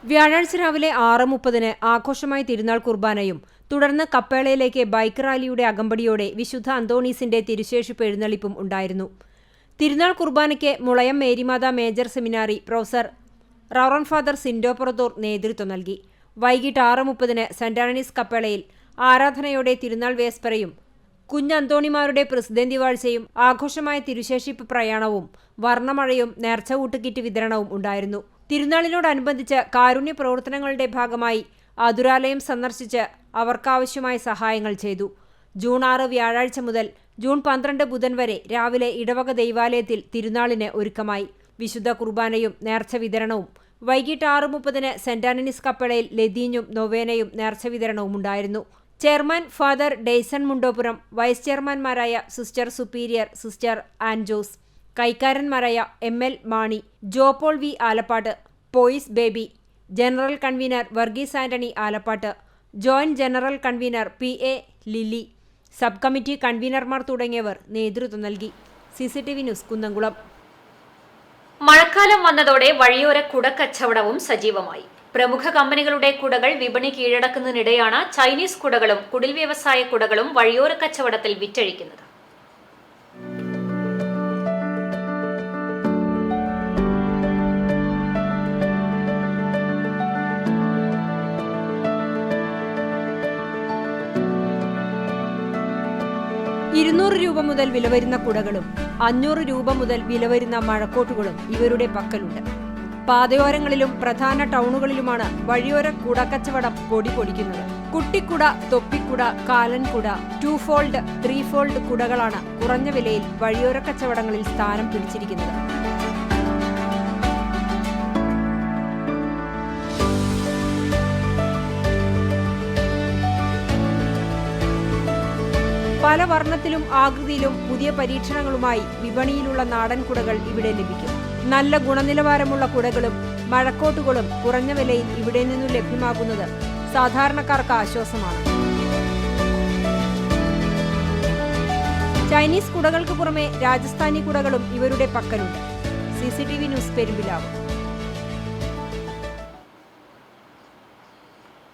വ്യാഴാഴ്ച രാവിലെ 6:30 ആഘോഷമായി തിരുനാൾ കുർബാനയും തുടർന്ന് കപ്പേളയിലേക്ക് ബൈക്ക് റാലിയുടെ അകമ്പടിയോടെ വിശുദ്ധ അന്തോണീസിന്റെ തിരുശേഷിപ്പ് എഴുന്നള്ളിപ്പും ഉണ്ടായിരുന്നു. തിരുനാൾ കുർബാനയ്ക്ക് Mulayam Marymatha major seminary professor reverend father Sindo Purathur നേതൃത്വം നൽകി. വൈകിട്ട് 6:30 സെന്റ് ആന്റണീസ് കപ്പേളയിൽ ആരാധനയോടെ തിരുനാൾ വേസ്പരയും കുഞ്ഞന്തോണിമാരുടെ പ്രസിദ്ധന്തി വാഴ്ചയും ആഘോഷമായ തിരുശേഷിപ്പ് പ്രയാണവും വർണ്ണമഴയും നേർച്ച ഊട്ടുകിറ്റ് വിതരണവും ഉണ്ടായിരുന്നു. തിരുനാളിനോടനുബന്ധിച്ച് കാരുണ്യ പ്രവർത്തനങ്ങളുടെ ഭാഗമായി അതുരാലയം സന്ദർശിച്ച് അവർക്കാവശ്യമായ സഹായങ്ങൾ ചെയ്തു. ജൂൺ 6 വ്യാഴാഴ്ച മുതൽ ജൂൺ 12 ബുധൻ വരെ രാവിലെ ഇടവക ദൈവാലയത്തിൽ തിരുനാളിന് ഒരുക്കമായി. വിശുദ്ധ കുർബാനയും നേർച്ച വിതരണവും വൈകിട്ട് 6:30 സെന്റ് ആന്റണീസ് കപ്പേളയിൽ ലതീഞ്ഞും നൊവേനയും നേർച്ച വിതരണവും ഉണ്ടായിരുന്നു. Chairman father Daison Mundopuram, vice ചെയർമാൻമാരായ സിസ്റ്റർ സുപ്പീരിയർ, സിസ്റ്റർ ആൻജോസ്, കൈക്കാരന്മാരായ ML Mani, Jopaul V Alappat, Pius Baby, general convener Varghese Antony Alappat, joint general convener PA Lilly, sub committee കൺവീനർമാർ തുടങ്ങിയവർ നേതൃത്വം നൽകി. CCTV news Kunnamkulam. മഴക്കാലം വന്നതോടെ വഴിയോര കുടക്കച്ചവടവും സജീവമായി. പ്രമുഖ കമ്പനികളുടെ കുടകൾ വിപണി കീഴടക്കുന്നതിനിടെയാണ് ചൈനീസ് കുടകളും കുടിൽ വ്യവസായ കുടകളും വഴിയോര കച്ചവടത്തിൽ വിറ്റഴിക്കുന്നത്. രൂപ മുതൽ വില വരുന്ന കുടകളും 500 രൂപ മുതൽ വില വരുന്ന മഴക്കോട്ടുകളും ഇവരുടെ പക്കലുണ്ട്. പാതയോരങ്ങളിലും പ്രധാന ടൗണുകളിലുമാണ് വഴിയോര കുടക്കച്ചവടം പൊടി പൊടിക്കുന്നത്. കുട്ടിക്കുട, തൊപ്പിക്കുട, കാലൻകുട, 2 ഫോൾഡ്, 3 ഫോൾഡ് കുടകളാണ് കുറഞ്ഞ വിലയിൽ വഴിയോര കച്ചവടങ്ങളിൽ സ്ഥാനം പിടിച്ചിരിക്കുന്നത്. പല വർണ്ണത്തിലും ആകൃതിയിലും പുതിയ പരീക്ഷണങ്ങളുമായി വിപണിയിലുള്ള നാടൻ കുടകൾ ഇവിടെ ലഭിക്കും. നല്ല ഗുണനിലവാരമുള്ള കുടകളും മഴക്കോട്ടുകളും കുറഞ്ഞ വിലയിൽ ഇവിടെ നിന്നും ലഭ്യമാകുന്നത് സാധാരണക്കാർക്ക് ആശ്വാസമാണ്. ചൈനീസ് കുടകൾക്ക് പുറമെ രാജസ്ഥാനി കുടകളും ഇവരുടെ പക്കലുണ്ട്. CCTV news Perumpilavu.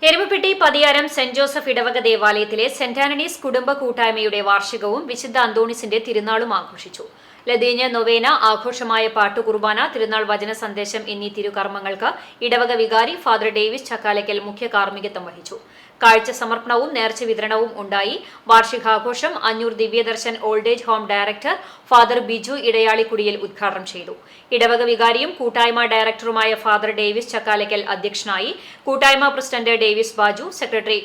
Erumapetty Pathiyaram saint Joseph ഇടവക ദേവാലയത്തിലെ സെന്റ് ആന്റണീസ് കുടുംബ കൂട്ടായ്മയുടെ വാർഷികവും വിശുദ്ധ അന്തോണീസിന്റെ തിരുനാളും ആഘോഷിച്ചു. ലതീഞ്ഞ് നൊവേന, ആഘോഷമായ പാട്ടുകുർബാന, തിരുനാൾ വചന സന്ദേശം എന്നീ തിരുകർമ്മങ്ങൾക്ക് ഇടവക വികാരി ഫാദർ ഡേവിസ് ചക്കാലയ്ക്കൽ മുഖ്യ കാർമ്മികത്വം വഹിച്ചു. കാഴ്ച സമർപ്പണവും നേർച്ച വിതരണവും ഉണ്ടായി. വാർഷികാഘോഷം Anjoor Divyadarshan old age home director father Biju Idayalikudiyil ഉദ്ഘാടനം ചെയ്തു. ഇടവക വികാരിയും കൂട്ടായ്മ ഡയറക്ടറുമായ ഫാദർ ഡേവിസ് ചക്കാലയ്ക്കൽ അധ്യക്ഷനായി. കൂട്ടായ്മ president Davis Baju, secretary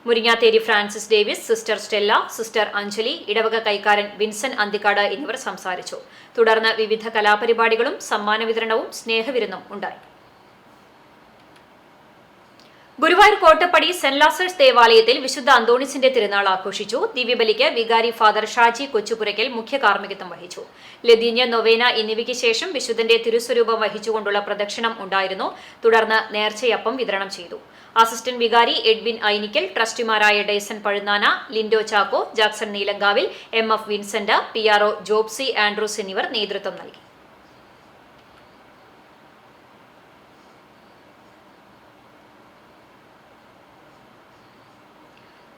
Muringatheri Francis Davis, sister Stella, sister Anjali, ഇടവക കൈക്കാരൻ വിൻസൻ അന്തിക്കാട് എന്നിവർ സംസാരിച്ചു. തുടർന്ന് വിവിധ കലാപരിപാടികളും സമ്മാന വിതരണവും സ്നേഹവിരുന്നും ഉണ്ടായി. ഗുരുവായൂർ കോട്ടപ്പടി സെന്റ് ലാസേഴ്സ് ദേവാലയത്തിൽ വിശുദ്ധ അന്തോണീസിന്റെ തിരുനാൾ ആഘോഷിച്ചു. ദിവ്യബലിക്ക് വികാരി ഫാദർ ഷാജി കൊച്ചുപുരയ്ക്കൽ മുഖ്യ കാർമ്മികത്വം വഹിച്ചു. ലതീഞ്ഞ് നൊവേന എന്നിവയ്ക്ക് ശേഷം വിശുദ്ധന്റെ തിരുസ്വരൂപം വഹിച്ചുകൊണ്ടുള്ള പ്രദക്ഷിണം ഉണ്ടായിരുന്നു. തുടർന്ന് നേർച്ചയപ്പം വിതരണം ചെയ്തു. അസിസ്റ്റന്റ് വികാരി എഡ്വിൻ ഐനിക്കൽ, ട്രസ്റ്റിമാരായ Dayson Pazhunnana, Lindo Chacko, Jackson Neelankavil, MF Vincent, PRO Jobsy Andrews എന്നിവർ നേതൃത്വം നൽകി.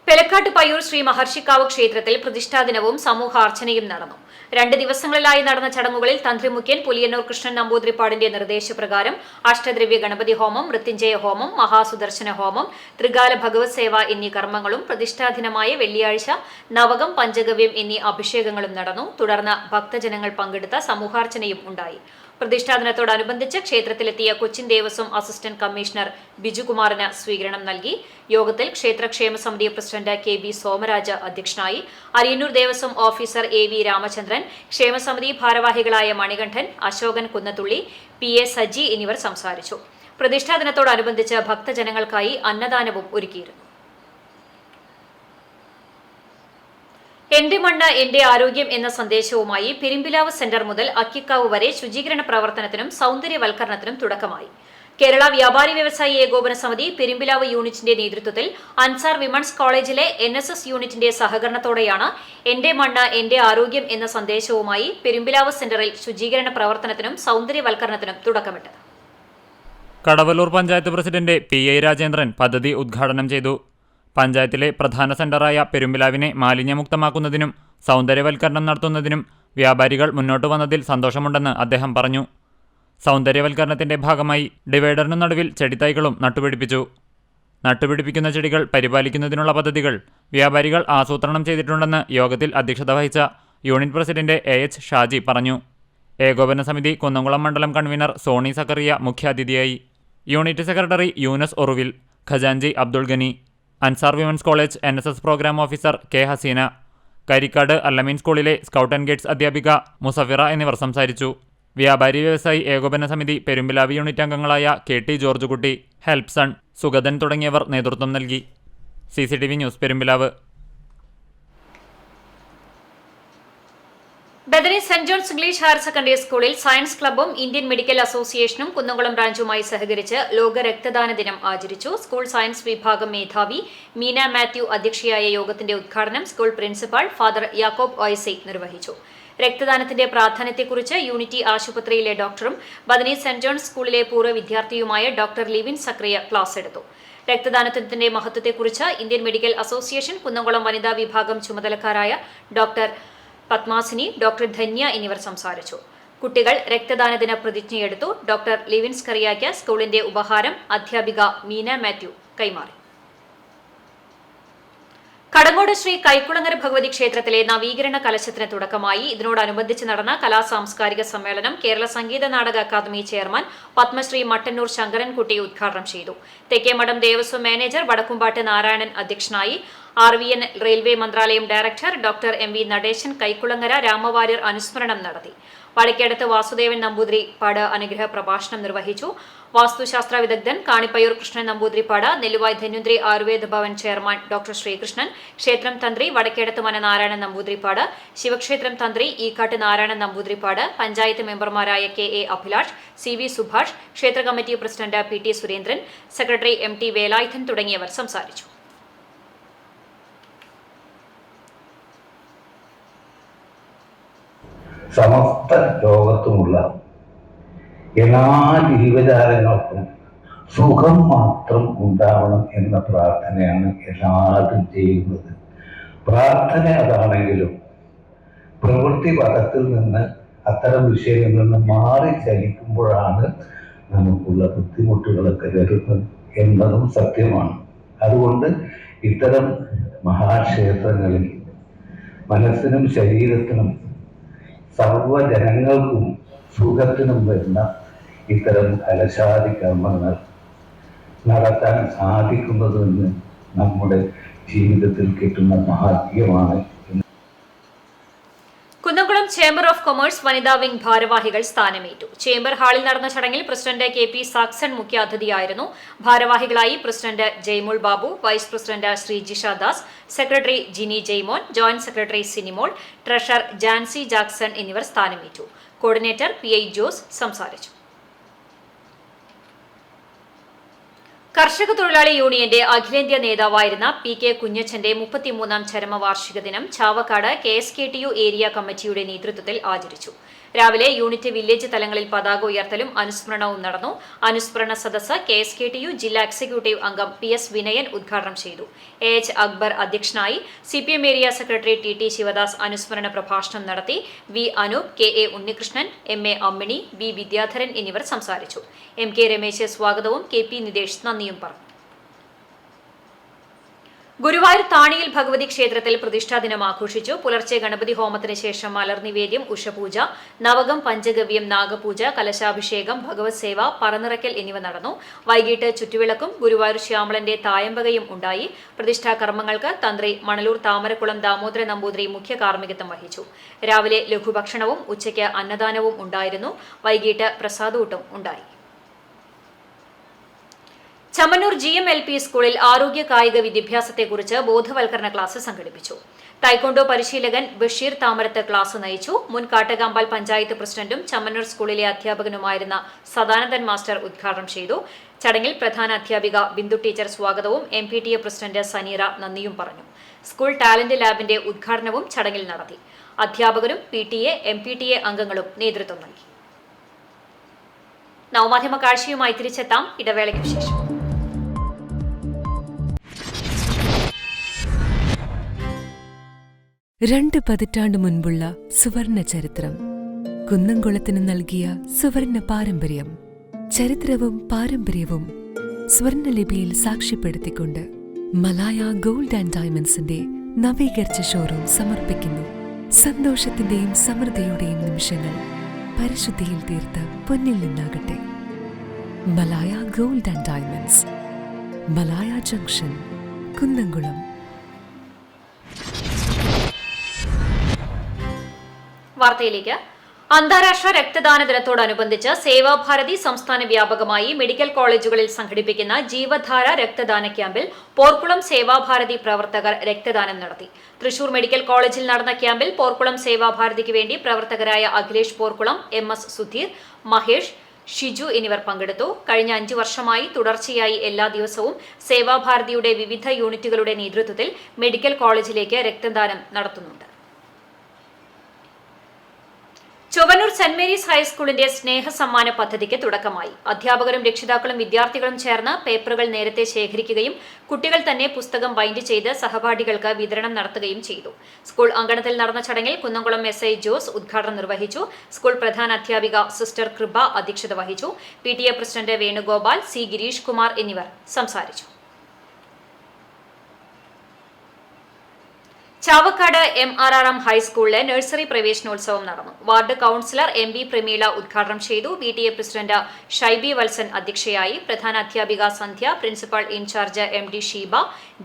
പെലക്കാട്ട് പയ്യൂർ ശ്രീ മഹർഷിക്കാവ് ക്ഷേത്രത്തിൽ പ്രതിഷ്ഠാദിനവും സമൂഹാർച്ചനയും നടന്നു. 2 ദിവസങ്ങളിലായി നടന്ന ചടങ്ങുകളിൽ തന്ത്രി മുഖ്യൻ പുലിയന്നൂർ കൃഷ്ണൻ നമ്പൂതിരിപ്പാടിന്റെ നിർദ്ദേശപ്രകാരം അഷ്ടദ്രവ്യ ഗണപതി ഹോമം, മൃത്യുഞ്ജയ ഹോമം, മഹാസുദർശന ഹോമം, ത്രികാല ഭഗവത് സേവ എന്നീ കർമ്മങ്ങളും പ്രതിഷ്ഠാദിനമായ വെള്ളിയാഴ്ച നവകം, പഞ്ചഗവ്യം എന്നീ അഭിഷേകങ്ങളും നടന്നു. തുടർന്ന് ഭക്തജനങ്ങൾ പങ്കെടുത്ത സമൂഹാർച്ചനയും ഉണ്ടായി. പ്രതിഷ്ഠാദിനത്തോടനുബന്ധിച്ച് ക്ഷേത്രത്തിലെത്തിയ കൊച്ചിൻ ദേവസ്വം അസിസ്റ്റന്റ് കമ്മീഷണർ ബിജുകുമാറിന് സ്വീകരണം നൽകി. യോഗത്തിൽ ക്ഷേത്രക്ഷേമ സമിതി പ്രസിഡന്റ് KB സോമരാജ് അധ്യക്ഷനായി. അരിയന്നൂർ ദേവസ്വം ഓഫീസർ AV രാമചന്ദ്രൻ, ക്ഷേമസമിതി ഭാരവാഹികളായ മണികണ്ഠൻ, അശോകൻ കുന്നത്തുള്ളി, PA സജി എന്നിവർ സംസാരിച്ചു. പ്രതിഷ്ഠാദിനത്തോടനുബന്ധിച്ച് ഭക്തജനങ്ങൾക്കായി അന്നദാനവും ഒരുക്കിയിരുന്നു. എന്റെ മണ്ണ് എന്റെ ആരോഗ്യം എന്ന സന്ദേശവുമായി പെരുമ്പിലാവ് സെന്റർ മുതൽ അക്കിക്കാവ് വരെ ശുചീകരണ പ്രവർത്തനത്തിനും സൗന്ദര്യവൽക്കരണത്തിനും തുടക്കമായി. കേരള വ്യാപാരി വ്യവസായി ഏകോപന സമിതി പെരുമ്പിലാവ് യൂണിറ്റിന്റെ നേതൃത്വത്തിൽ അൻസാർ വിമൻസ് കോളേജിലെ NSS യൂണിറ്റിന്റെ സഹകരണത്തോടെയാണ് എന്റെ മണ്ണ് എന്റെ ആരോഗ്യം എന്ന സന്ദേശവുമായി പെരുമ്പിലാവ് സെന്ററിൽ ശുചീകരണ പ്രവർത്തനത്തിനും സൗന്ദര്യവൽക്കരണത്തിനും തുടക്കമിട്ടത്. കടവലൂർ പഞ്ചായത്ത് പ്രസിഡന്റ് PI രാജേന്ദ്രൻ പദ്ധതി ഉദ്ഘാടനം ചെയ്തു. പഞ്ചായത്തിലെ പ്രധാന സെന്ററായ പെരുമ്പിലാവിനെ മാലിന്യമുക്തമാക്കുന്നതിനും സൗന്ദര്യവൽക്കരണം നടത്തുന്നതിനും വ്യാപാരികൾ മുന്നോട്ട് വന്നതിൽ സന്തോഷമുണ്ടെന്ന് അദ്ദേഹം പറഞ്ഞു. സൗന്ദര്യവൽക്കരണത്തിന്റെ ഭാഗമായി ഡിവൈഡറിനു നടുവിൽ ചെടിത്തൈകളും നട്ടുപിടിപ്പിച്ചു. നട്ടുപിടിപ്പിക്കുന്ന ചെടികൾ പരിപാലിക്കുന്നതിനുള്ള പദ്ധതികൾ വ്യാപാരികൾ ആസൂത്രണം ചെയ്തിട്ടുണ്ടെന്ന് യോഗത്തിൽ അധ്യക്ഷത വഹിച്ച യൂണിറ്റ് പ്രസിഡന്റ് AH ഷാജി പറഞ്ഞു. ഏകോപന സമിതി കുന്നംകുളം മണ്ഡലം കൺവീനർ സോണി സക്കറിയ മുഖ്യാതിഥിയായി. യൂണിറ്റ് സെക്രട്ടറി യൂനസ് ഒറുവിൽ, ഖജാൻജി Abdul Gani, Ansar women's college NSS programme officer K Haseena, Karikkad Allameen സ്കൂളിലെ സ്കൗട്ട് ആൻഡ് ഗൈഡ്സ് അധ്യാപിക മുസഫിറ എന്നിവർ സംസാരിച്ചു. വ്യാപാരി വ്യവസായി ഏകോപന സമിതി പെരുമ്പിലാവ് യൂണിറ്റ് അംഗങ്ങളായ KT ജോർജ് കുട്ടി, ഹെൽപ്സൺ, സുഗതൻ തുടങ്ങിയവർ നേതൃത്വം നൽകി. CCTV news Perumpilavu. Bethany Saint John's English higher secondary സ്കൂളിൽ സയൻസ് ക്ലബ്ബും ഇന്ത്യൻ മെഡിക്കൽ അസോസിയേഷനും കുന്നംകുളം ബ്രാഞ്ചുമായി സഹകരിച്ച് ലോക രക്തദാന ദിനം ആചരിച്ചു. സ്കൂൾ സയൻസ് വിഭാഗം മേധാവി മീന മാത്യു അധ്യക്ഷയായ യോഗത്തിന്റെ ഉദ്ഘാടനം സ്കൂൾ പ്രിൻസിപ്പൽ ഫാദർ യാക്കോബ് ഓയ്സെ നിർവഹിച്ചു. രക്തദാനത്തിന്റെ പ്രാധാന്യത്തെക്കുറിച്ച് യൂണിറ്റി ആശുപത്രിയിലെ ഡോക്ടറും ബദനി സെന്റ് ജോൺസ് സ്കൂളിലെ പൂർവ്വ വിദ്യാർത്ഥിയുമായ ഡോക്ടർ ലിവിൻ സക്രിയ ക്ലാസ് എടുത്തു. രക്തദാനത്തിന്റെ മഹത്വത്തെക്കുറിച്ച് ഇന്ത്യൻ മെഡിക്കൽ അസോസിയേഷൻ കുന്നംകുളം വനിതാ വിഭാഗം ചുമതലക്കാരായ ഡോക്ടർ പത്മാസിനി, ഡോക്ടർ ധന്യ എന്നിവർ സംസാരിച്ചു. കുട്ടികൾ രക്തദാനദിന പ്രതിജ്ഞയെടുത്തു. ഡോക്ടർ ലിവിൻസ് കറിയാക്ക് സ്കൂളിന്റെ ഉപഹാരം അധ്യാപിക മീന മാത്യു കൈമാറി. കടങ്ങോട് ശ്രീ കൈക്കുളങ്ങര ഭഗവതി ക്ഷേത്രത്തിലെ നവീകരണ കലശത്തിന് തുടക്കമായി. ഇതിനോടനുബന്ധിച്ച് നടന്ന കലാസാംസ്കാരിക സമ്മേളനം കേരള സംഗീത നാടക അക്കാദമി ചെയർമാൻ പത്മശ്രീ മട്ടന്നൂർ ശങ്കരൻകുട്ടി ഉദ്ഘാടനം ചെയ്തു. തെക്കേമഠം ദേവസ്വം മാനേജർ വടക്കുംപാട്ട് നാരായണൻ അധ്യക്ഷനായി. RVN റെയിൽവേ മന്ത്രാലയം director doctor MV Natesan Kaikulangara Rama Varier അനുസ്മരണം നടത്തി. വടക്കേടത്ത് വാസുദേവൻ നമ്പൂതിരി പാട് അനുഗ്രഹ പ്രഭാഷണം നിർവഹിച്ചു. വാസ്തുശാസ്ത്ര വിദഗ്ധൻ കാണിപ്പയ്യൂർ കൃഷ്ണൻ നമ്പൂതിരിപ്പാട്, നെല്ലുവായ് ധന്വന്തരി ആയുർവേദ ഭവൻ ചെയർമാൻ ഡോക്ടർ ശ്രീകൃഷ്ണൻ, ക്ഷേത്രം തന്ത്രി വടക്കേടത്ത് മന നാരായണൻ നമ്പൂതിരിപ്പാട്, ശിവക്ഷേത്രം തന്ത്രി ഈക്കാട്ട് നാരായണൻ നമ്പൂതിരിപ്പാട്, പഞ്ചായത്ത് മെമ്പർമാരായ KA അഭിലാഷ്, CV സുഭാഷ്, ക്ഷേത്ര committee president PT Surendran, secretary MT Velayudhan തുടങ്ങിയവർ സംസാരിച്ചു. സമസ്ത ലോകത്തുമുള്ള എല്ലാ ജീവജാലങ്ങൾക്കും സുഖം മാത്രം ഉണ്ടാവണം എന്ന പ്രാർത്ഥനയാണ് എല്ലാവരും ചെയ്യുന്നത്. പ്രാർത്ഥന അതാണെങ്കിലും പ്രവൃത്തി പദത്തിൽ നിന്ന് അത്തരം വിഷയങ്ങളിൽ നിന്ന് മാറി ചലിക്കുമ്പോഴാണ് നമുക്കുള്ള ബുദ്ധിമുട്ടുകളൊക്കെ വരുന്നത് എന്നതും സത്യമാണ്. അതുകൊണ്ട് ഇത്തരം മഹാക്ഷേത്രങ്ങളിൽ മനസ്സിനും ശരീരത്തിനും സർവ്വജനങ്ങൾക്കും സുഖത്തിനും വരുന്ന ഇത്തരം കലശാദി കർമ്മങ്ങൾ നടത്താൻ സാധിക്കുന്നതെന്ന് നമ്മുടെ ജീവിതത്തിൽ കിട്ടുന്ന ഭാഗ്യമാണ്. കുന്നംകുളം ചേംബർ ഓഫ് കൊമേഴ്സ് വനിതാ വിംഗ് ഭാരവാഹികൾ സ്ഥാനമേറ്റു. ചേംബർ ഹാളിൽ നടന്ന ചടങ്ങിൽ പ്രസിഡന്റ് KP സാക്സൺ മുഖ്യാതിഥിയായിരുന്നു. ഭാരവാഹികളായി president Jaimul Babu, vice president Sreejisha Das, secretary Jini Jaimon, joint secretary Sinimol, treasurer Jancy Jackson എന്നിവർ സ്ഥാനമേറ്റു. കോർഡിനേറ്റർ PI ജോസ് സംസാരിച്ചു. കർഷക തൊഴിലാളി യൂണിയന്റെ അഖിലേന്ത്യാ നേതാവായിരുന്ന PK കുഞ്ഞച്ചന്റെ 33ാം ചരമവാർഷിക ദിനം ചാവക്കാട് KSKTU ഏരിയ കമ്മിറ്റിയുടെ നേതൃത്വത്തിൽ ആചരിച്ചു. രാവിലെ യൂണിറ്റ് വില്ലേജ് തലങ്ങളിൽ പതാക ഉയർത്തലും അനുസ്മരണവും നടന്നു. അനുസ്മരണ സദസ്സ് KSKTU ജില്ലാ എക്സിക്യൂട്ടീവ് അംഗം PS വിനയൻ ഉദ്ഘാടനം ചെയ്തു. AH അക്ബർ അധ്യക്ഷനായി. CPM area secretary TT Sivadas അനുസ്മരണ പ്രഭാഷണം നടത്തി. V Anoop, KA Unnikrishnan, MA Ammini, B Vidyadharan എന്നിവർ സംസാരിച്ചു. MK രമേശ് സ്വാഗതവും KP നിതേഷ് നന്ദിയും പറഞ്ഞു. ഗുരുവായൂർ താണിയിൽ ഭഗവതി ക്ഷേത്രത്തിൽ പ്രതിഷ്ഠാദിനം ആഘോഷിച്ചു. പുലർച്ചെ ഗണപതി ഹോമത്തിന് ശേഷം മലർനിവേദ്യം, ഉഷപൂജ, നവകം, പഞ്ചഗവ്യം, നാഗപൂജ, കലശാഭിഷേകം, ഭഗവത് സേവ, പറനിറയ്ക്കൽ എന്നിവ നടന്നു. വൈകിട്ട് ചുറ്റുവിളക്കും ഗുരുവായൂർ ശ്യാമളന്റെ തായമ്പകയും ഉണ്ടായി. പ്രതിഷ്ഠാ കർമ്മങ്ങൾക്ക് തന്ത്രി മണലൂർ താമരക്കുളം ദാമോദര നമ്പൂതിരി മുഖ്യ കാർമ്മികത്വം വഹിച്ചു. രാവിലെ ലഘുഭക്ഷണവും ഉച്ചയ്ക്ക് അന്നദാനവും ഉണ്ടായിരുന്നു. വൈകിട്ട് പ്രസാദൂട്ടും ഉണ്ടായി. ചമ്മന്നൂർ GMLP സ്കൂളിൽ ആരോഗ്യ കായിക വിദ്യാഭ്യാസത്തെക്കുറിച്ച് ബോധവൽക്കരണ ക്ലാസ് സംഘടിപ്പിച്ചു. തൈക്കൊണ്ടോ പരിശീലകൻ ബഷീർ താമരത്ത് ക്ലാസ് നയിച്ചു. മുൻ കാട്ടകാമ്പാൽ പഞ്ചായത്ത് പ്രസിഡന്റും ചമ്മന്നൂർ സ്കൂളിലെ അധ്യാപകനുമായിരുന്ന സദാനന്ദൻ മാസ്റ്റർ ഉദ്ഘാടനം ചെയ്തു. ചടങ്ങിൽ പ്രധാന അധ്യാപിക ബിന്ദു ടീച്ചർ സ്വാഗതവും MPTA പ്രസിഡന്റ് സനീറ നന്ദിയും പറഞ്ഞു. സ്കൂൾ ടാലന്റ് ലാബിന്റെ ഉദ്ഘാടനവും ചടങ്ങിൽ നടത്തി. അധ്യാപകരും PTA, MPTA അംഗങ്ങളും നേതൃത്വം നൽകി. നവമാധ്യമ കാഴ്ചയുമായി തിരിച്ചെത്താം ഇടവേളയ്ക്ക് ശേഷം. 2 പതിറ്റാണ്ട് മുൻപുള്ള സുവർണ ചരിത്രം. കുന്നംകുളത്തിന് നൽകിയ സുവർണ പാരമ്പര്യം. ചരിത്രവും പാരമ്പര്യവും സ്വർണലിപിയിൽ സാക്ഷ്യപ്പെടുത്തിക്കൊണ്ട് മലായ ഗോൾഡ് ആൻഡ് ഡയമണ്ട്സിന്റെ നവീകരിച്ച ഷോറൂം സമർപ്പിക്കുന്നു. സന്തോഷത്തിന്റെയും സമൃദ്ധിയുടെയും നിമിഷങ്ങൾ പരിശുദ്ധിയിൽ തീർത്ത പൊന്നിൽ നിന്നാകട്ടെ. Malaya gold and diamonds, Malaya junction, Kunnamkulam. വാർത്തയിലേക്ക്. അന്താരാഷ്ട്ര രക്തദാന ദിനത്തോടനുബന്ധിച്ച് സേവാഭാരതി സംസ്ഥാന വ്യാപകമായി മെഡിക്കൽ കോളേജുകളിൽ സംഘടിപ്പിക്കുന്ന ജീവധാര രക്തദാന ക്യാമ്പിൽ പോർക്കുളം സേവാഭാരതി പ്രവർത്തകർ രക്തദാനം നടത്തി. തൃശൂർ മെഡിക്കൽ കോളേജിൽ നടന്ന ക്യാമ്പിൽ പോർക്കുളം സേവാഭാരതിക്ക് വേണ്ടി പ്രവർത്തകരായ അഖിലേഷ് പോർക്കുളം, MS സുധീർ, മഹേഷ്, ഷിജു എന്നിവർ പങ്കെടുത്തു. കഴിഞ്ഞ 5 വർഷമായി തുടർച്ചയായി എല്ലാ ദിവസവും സേവാഭാരതിയുടെ വിവിധ യൂണിറ്റുകളുടെ നേതൃത്വത്തിൽ മെഡിക്കൽ കോളേജിലേക്ക് രക്തദാനം നടത്തുന്നുണ്ട്. ചൊവ്വന്നൂർ സെന്റ് മേരീസ് ഹൈസ്കൂളിന്റെ സ്നേഹസമ്മാന പദ്ധതിക്ക് തുടക്കമായി. അധ്യാപകരും രക്ഷിതാക്കളും വിദ്യാർത്ഥികളും ചേർന്ന് പേപ്പറുകൾ നേരത്തെ ശേഖരിക്കുകയും കുട്ടികൾ തന്നെ പുസ്തകം ബൈൻഡ് ചെയ്ത് സഹപാഠികൾക്ക് വിതരണം നടത്തുകയും ചെയ്തു. സ്കൂൾ അങ്കണത്തിൽ നടന്ന ചടങ്ങിൽ കുന്നംകുളം SI ജോസ് ഉദ്ഘാടനം നിർവഹിച്ചു. സ്കൂൾ പ്രധാന അധ്യാപിക സിസ്റ്റർ കൃപ അധ്യക്ഷത വഹിച്ചു. PTA president Venugopal, C Girish Kumar എന്നിവർ സംസാരിച്ചു. ചാവക്കാട് MRRM ഹൈസ്കൂളിലെ നഴ്സറി പ്രവേശനോത്സവം നടന്നു. വാർഡ് കൌൺസിലർ MB പ്രമീള ഉദ്ഘാടനം ചെയ്തു. PTA പ്രസിഡന്റ് ഷൈബി വത്സൻ അധ്യക്ഷയായി. പ്രധാന അധ്യാപിക Sandhya, principal in charge MD Sheeba,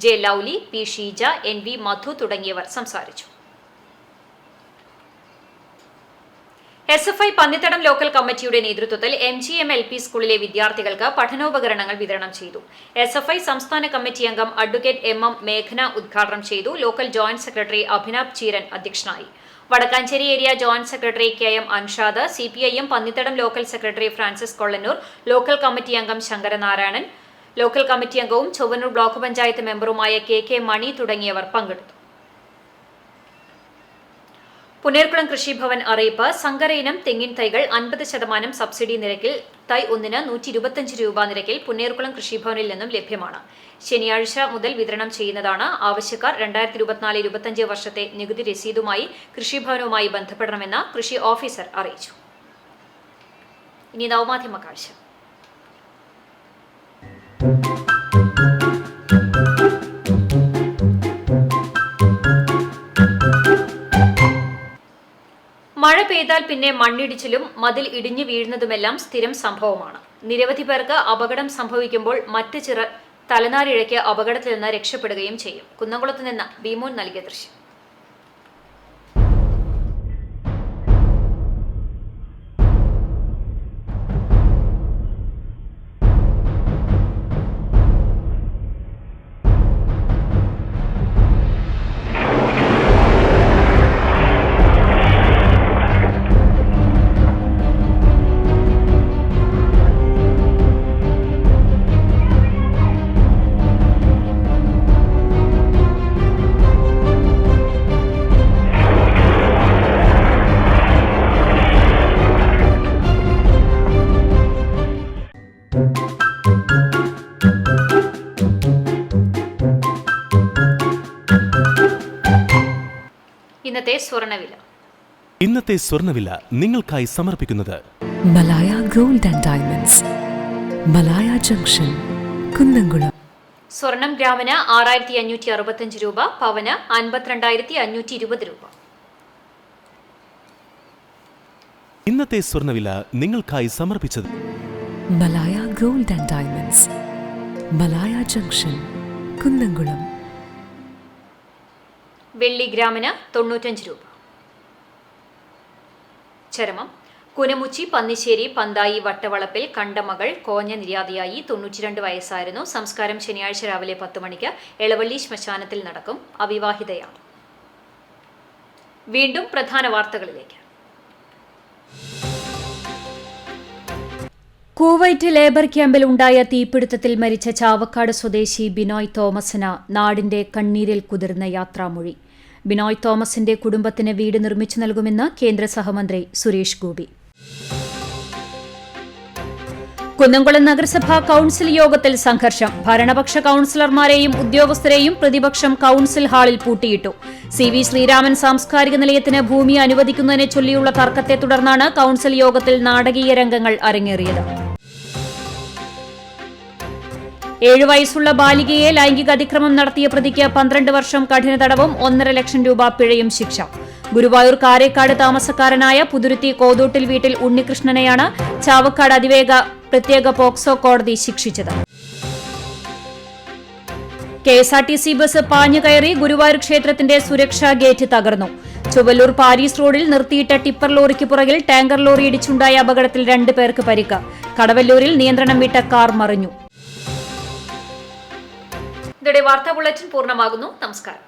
J Lovely, P Sheeja, NV Madhu തുടങ്ങിയവർ സംസാരിച്ചു. SFI പന്നിത്തടം ലോക്കൽ കമ്മിറ്റിയുടെ നേതൃത്വത്തിൽ MGM LP സ്കൂളിലെ വിദ്യാർത്ഥികൾക്ക് പഠനോപകരണങ്ങൾ വിതരണം ചെയ്തു. SFI സംസ്ഥാന കമ്മിറ്റി അംഗം അഡ്വക്കേറ്റ് MM മേഘന ഉദ്ഘാടനം ചെയ്തു. Local joint secretary Abhinav Cheeran അധ്യക്ഷനായി. Vadakkanchery area joint secretary KM Anshad, CPIM Pannithadam local secretary Francis Kollannur, local committee അംഗം ശങ്കരനാരായണൻ, ലോക്കൽ കമ്മിറ്റി അംഗവും ചൊവ്വന്നൂർ ബ്ലോക്ക് പഞ്ചായത്ത് മെമ്പറുമായ KK മണി തുടങ്ങിയവർ പങ്കെടുത്തു. പുന്നേർകുളം കൃഷിഭവൻ അറിയിപ്പ്. സങ്കര ഇനം തെങ്ങിൻ തൈകൾ 50% സബ്സിഡി നിരക്കിൽ തൈ ഒന്നിന് 125 രൂപ നിരക്കിൽ പുന്നേർകുളം കൃഷിഭവനിൽ നിന്നും ലഭ്യമാണ്. ശനിയാഴ്ച മുതൽ വിതരണം ചെയ്യുന്നതാണ്. ആവശ്യക്കാർ 2024-25 വർഷത്തെ നികുതി രസീതുമായി കൃഷിഭവനുമായി ബന്ധപ്പെടണമെന്ന് കൃഷി ഓഫീസർ അറിയിച്ചു. ഇനി നവമാധ്യമ കാഴ്ച. മഴ പെയ്താൽ പിന്നെ മണ്ണിടിച്ചിലും മതിൽ ഇടിഞ്ഞു വീഴുന്നതുമെല്ലാം സ്ഥിരം സംഭവമാണ്. നിരവധി പേർക്ക് അപകടം സംഭവിക്കുമ്പോൾ മറ്റ് ചിലർ തലനാരിഴയ്ക്ക് അപകടത്തിൽ നിന്ന് രക്ഷപ്പെടുകയും ചെയ്യും. കുന്നംകുളത്ത് നിന്ന് ബിമോൻ നൽകിയ ദൃശ്യം. ഇന്നത്തെ സ്വർണ്ണവില നിങ്ങൾക്കായി സമർപ്പിക്കുന്നത് Malaya gold and diamonds, Malaya junction, Kunnamkulam. സ്വർണം ഗ്രാമിന് 6565 രൂപ, പവന് 52,520 രൂപ. ഇന്നത്തെ സ്വർണ്ണവില നിങ്ങൾക്കായി സമർപ്പിച്ചത് Malaya gold and diamonds, Malaya junction, Kunnamkulam. വെള്ളി ഗ്രാമിന് 95 രൂപ. ചരമം. കുനമുച്ചി, പന്നിശ്ശേരി, പന്തായി, വട്ടവളപ്പിൽ കണ്ടമകൾ കോഞ്ഞ നിര്യാതയായി. 92 വയസ്സായിരുന്നു. സംസ്കാരം ശനിയാഴ്ച രാവിലെ 10 മണിക്ക് എളവള്ളി ശ്മശാനത്തിൽ നടക്കും. അവിവാഹിതയാണ്. വീണ്ടും പ്രധാന വാർത്തകളിലേക്ക്. കുവൈറ്റ് ലേബർ ക്യാമ്പിൽ ഉണ്ടായ തീപിടുത്തത്തിൽ മരിച്ച ചാവക്കാട് സ്വദേശി ബിനോയ് തോമസിന് നാടിന്റെ കണ്ണീരിൽ കുതിർന്ന യാത്രാമൊഴി. ബിനോയ് തോമസിന്റെ കുടുംബത്തിന് വീട് നിർമ്മിച്ചു നൽകുമെന്ന് കേന്ദ്ര സഹമന്ത്രി സുരേഷ് ഗോപി. കുന്നംകുളം നഗരസഭാ കൌൺസിൽ യോഗത്തിൽ സംഘർഷം. ഭരണപക്ഷ കൌൺസിലർമാരെയും ഉദ്യോഗസ്ഥരെയും പ്രതിപക്ഷം കൌൺസിൽ ഹാളിൽ പൂട്ടിയിട്ടു. CV ശ്രീരാമൻ സാംസ്കാരിക നിലയത്തിന് ഭൂമി അനുവദിക്കുന്നതിനെ ചൊല്ലിയുള്ള തർക്കത്തെ തുടർന്നാണ് കൌൺസിൽ യോഗത്തിൽ നാടകീയ രംഗങ്ങൾ അരങ്ങേറിയത്. 7 വയസ്സുള്ള ബാലികയെ ലൈംഗിക അതിക്രമം നടത്തിയ പ്രതിക്ക് 12 വർഷം കഠിന തടവും 1.5 ലക്ഷം രൂപ പിഴയും ശിക്ഷ. ഗുരുവായൂർ കാരേക്കാട് താമസക്കാരനായ പുതുരുത്തി കോതോട്ടിൽ വീട്ടിൽ ഉണ്ണികൃഷ്ണനെയാണ് ചാവക്കാട് അതിവേഗ പ്രത്യേക പോക്സോ കോടതി ശിക്ഷിച്ചത്. KSRTC ബസ് പാഞ്ഞുകയറി ഗുരുവായൂർ ക്ഷേത്രത്തിന്റെ സുരക്ഷാ ഗേറ്റ് തകർന്നു. ചൊവ്വല്ലൂർ പാരീസ് റോഡിൽ നിർത്തിയിട്ട ടിപ്പർ ലോറിക്ക് പുറകിൽ ടാങ്കർ ലോറി ഇടിച്ചുണ്ടായ അപകടത്തിൽ 2 പേർക്ക് പരിക്ക്. കടവല്ലൂരിൽ നിയന്ത്രണം വിട്ട കാർ മറിഞ്ഞു. ഇതോടെ വാർത്താ ബുള്ളറ്റിൻ പൂർണ്ണമാകുന്നു. നമസ്കാരം.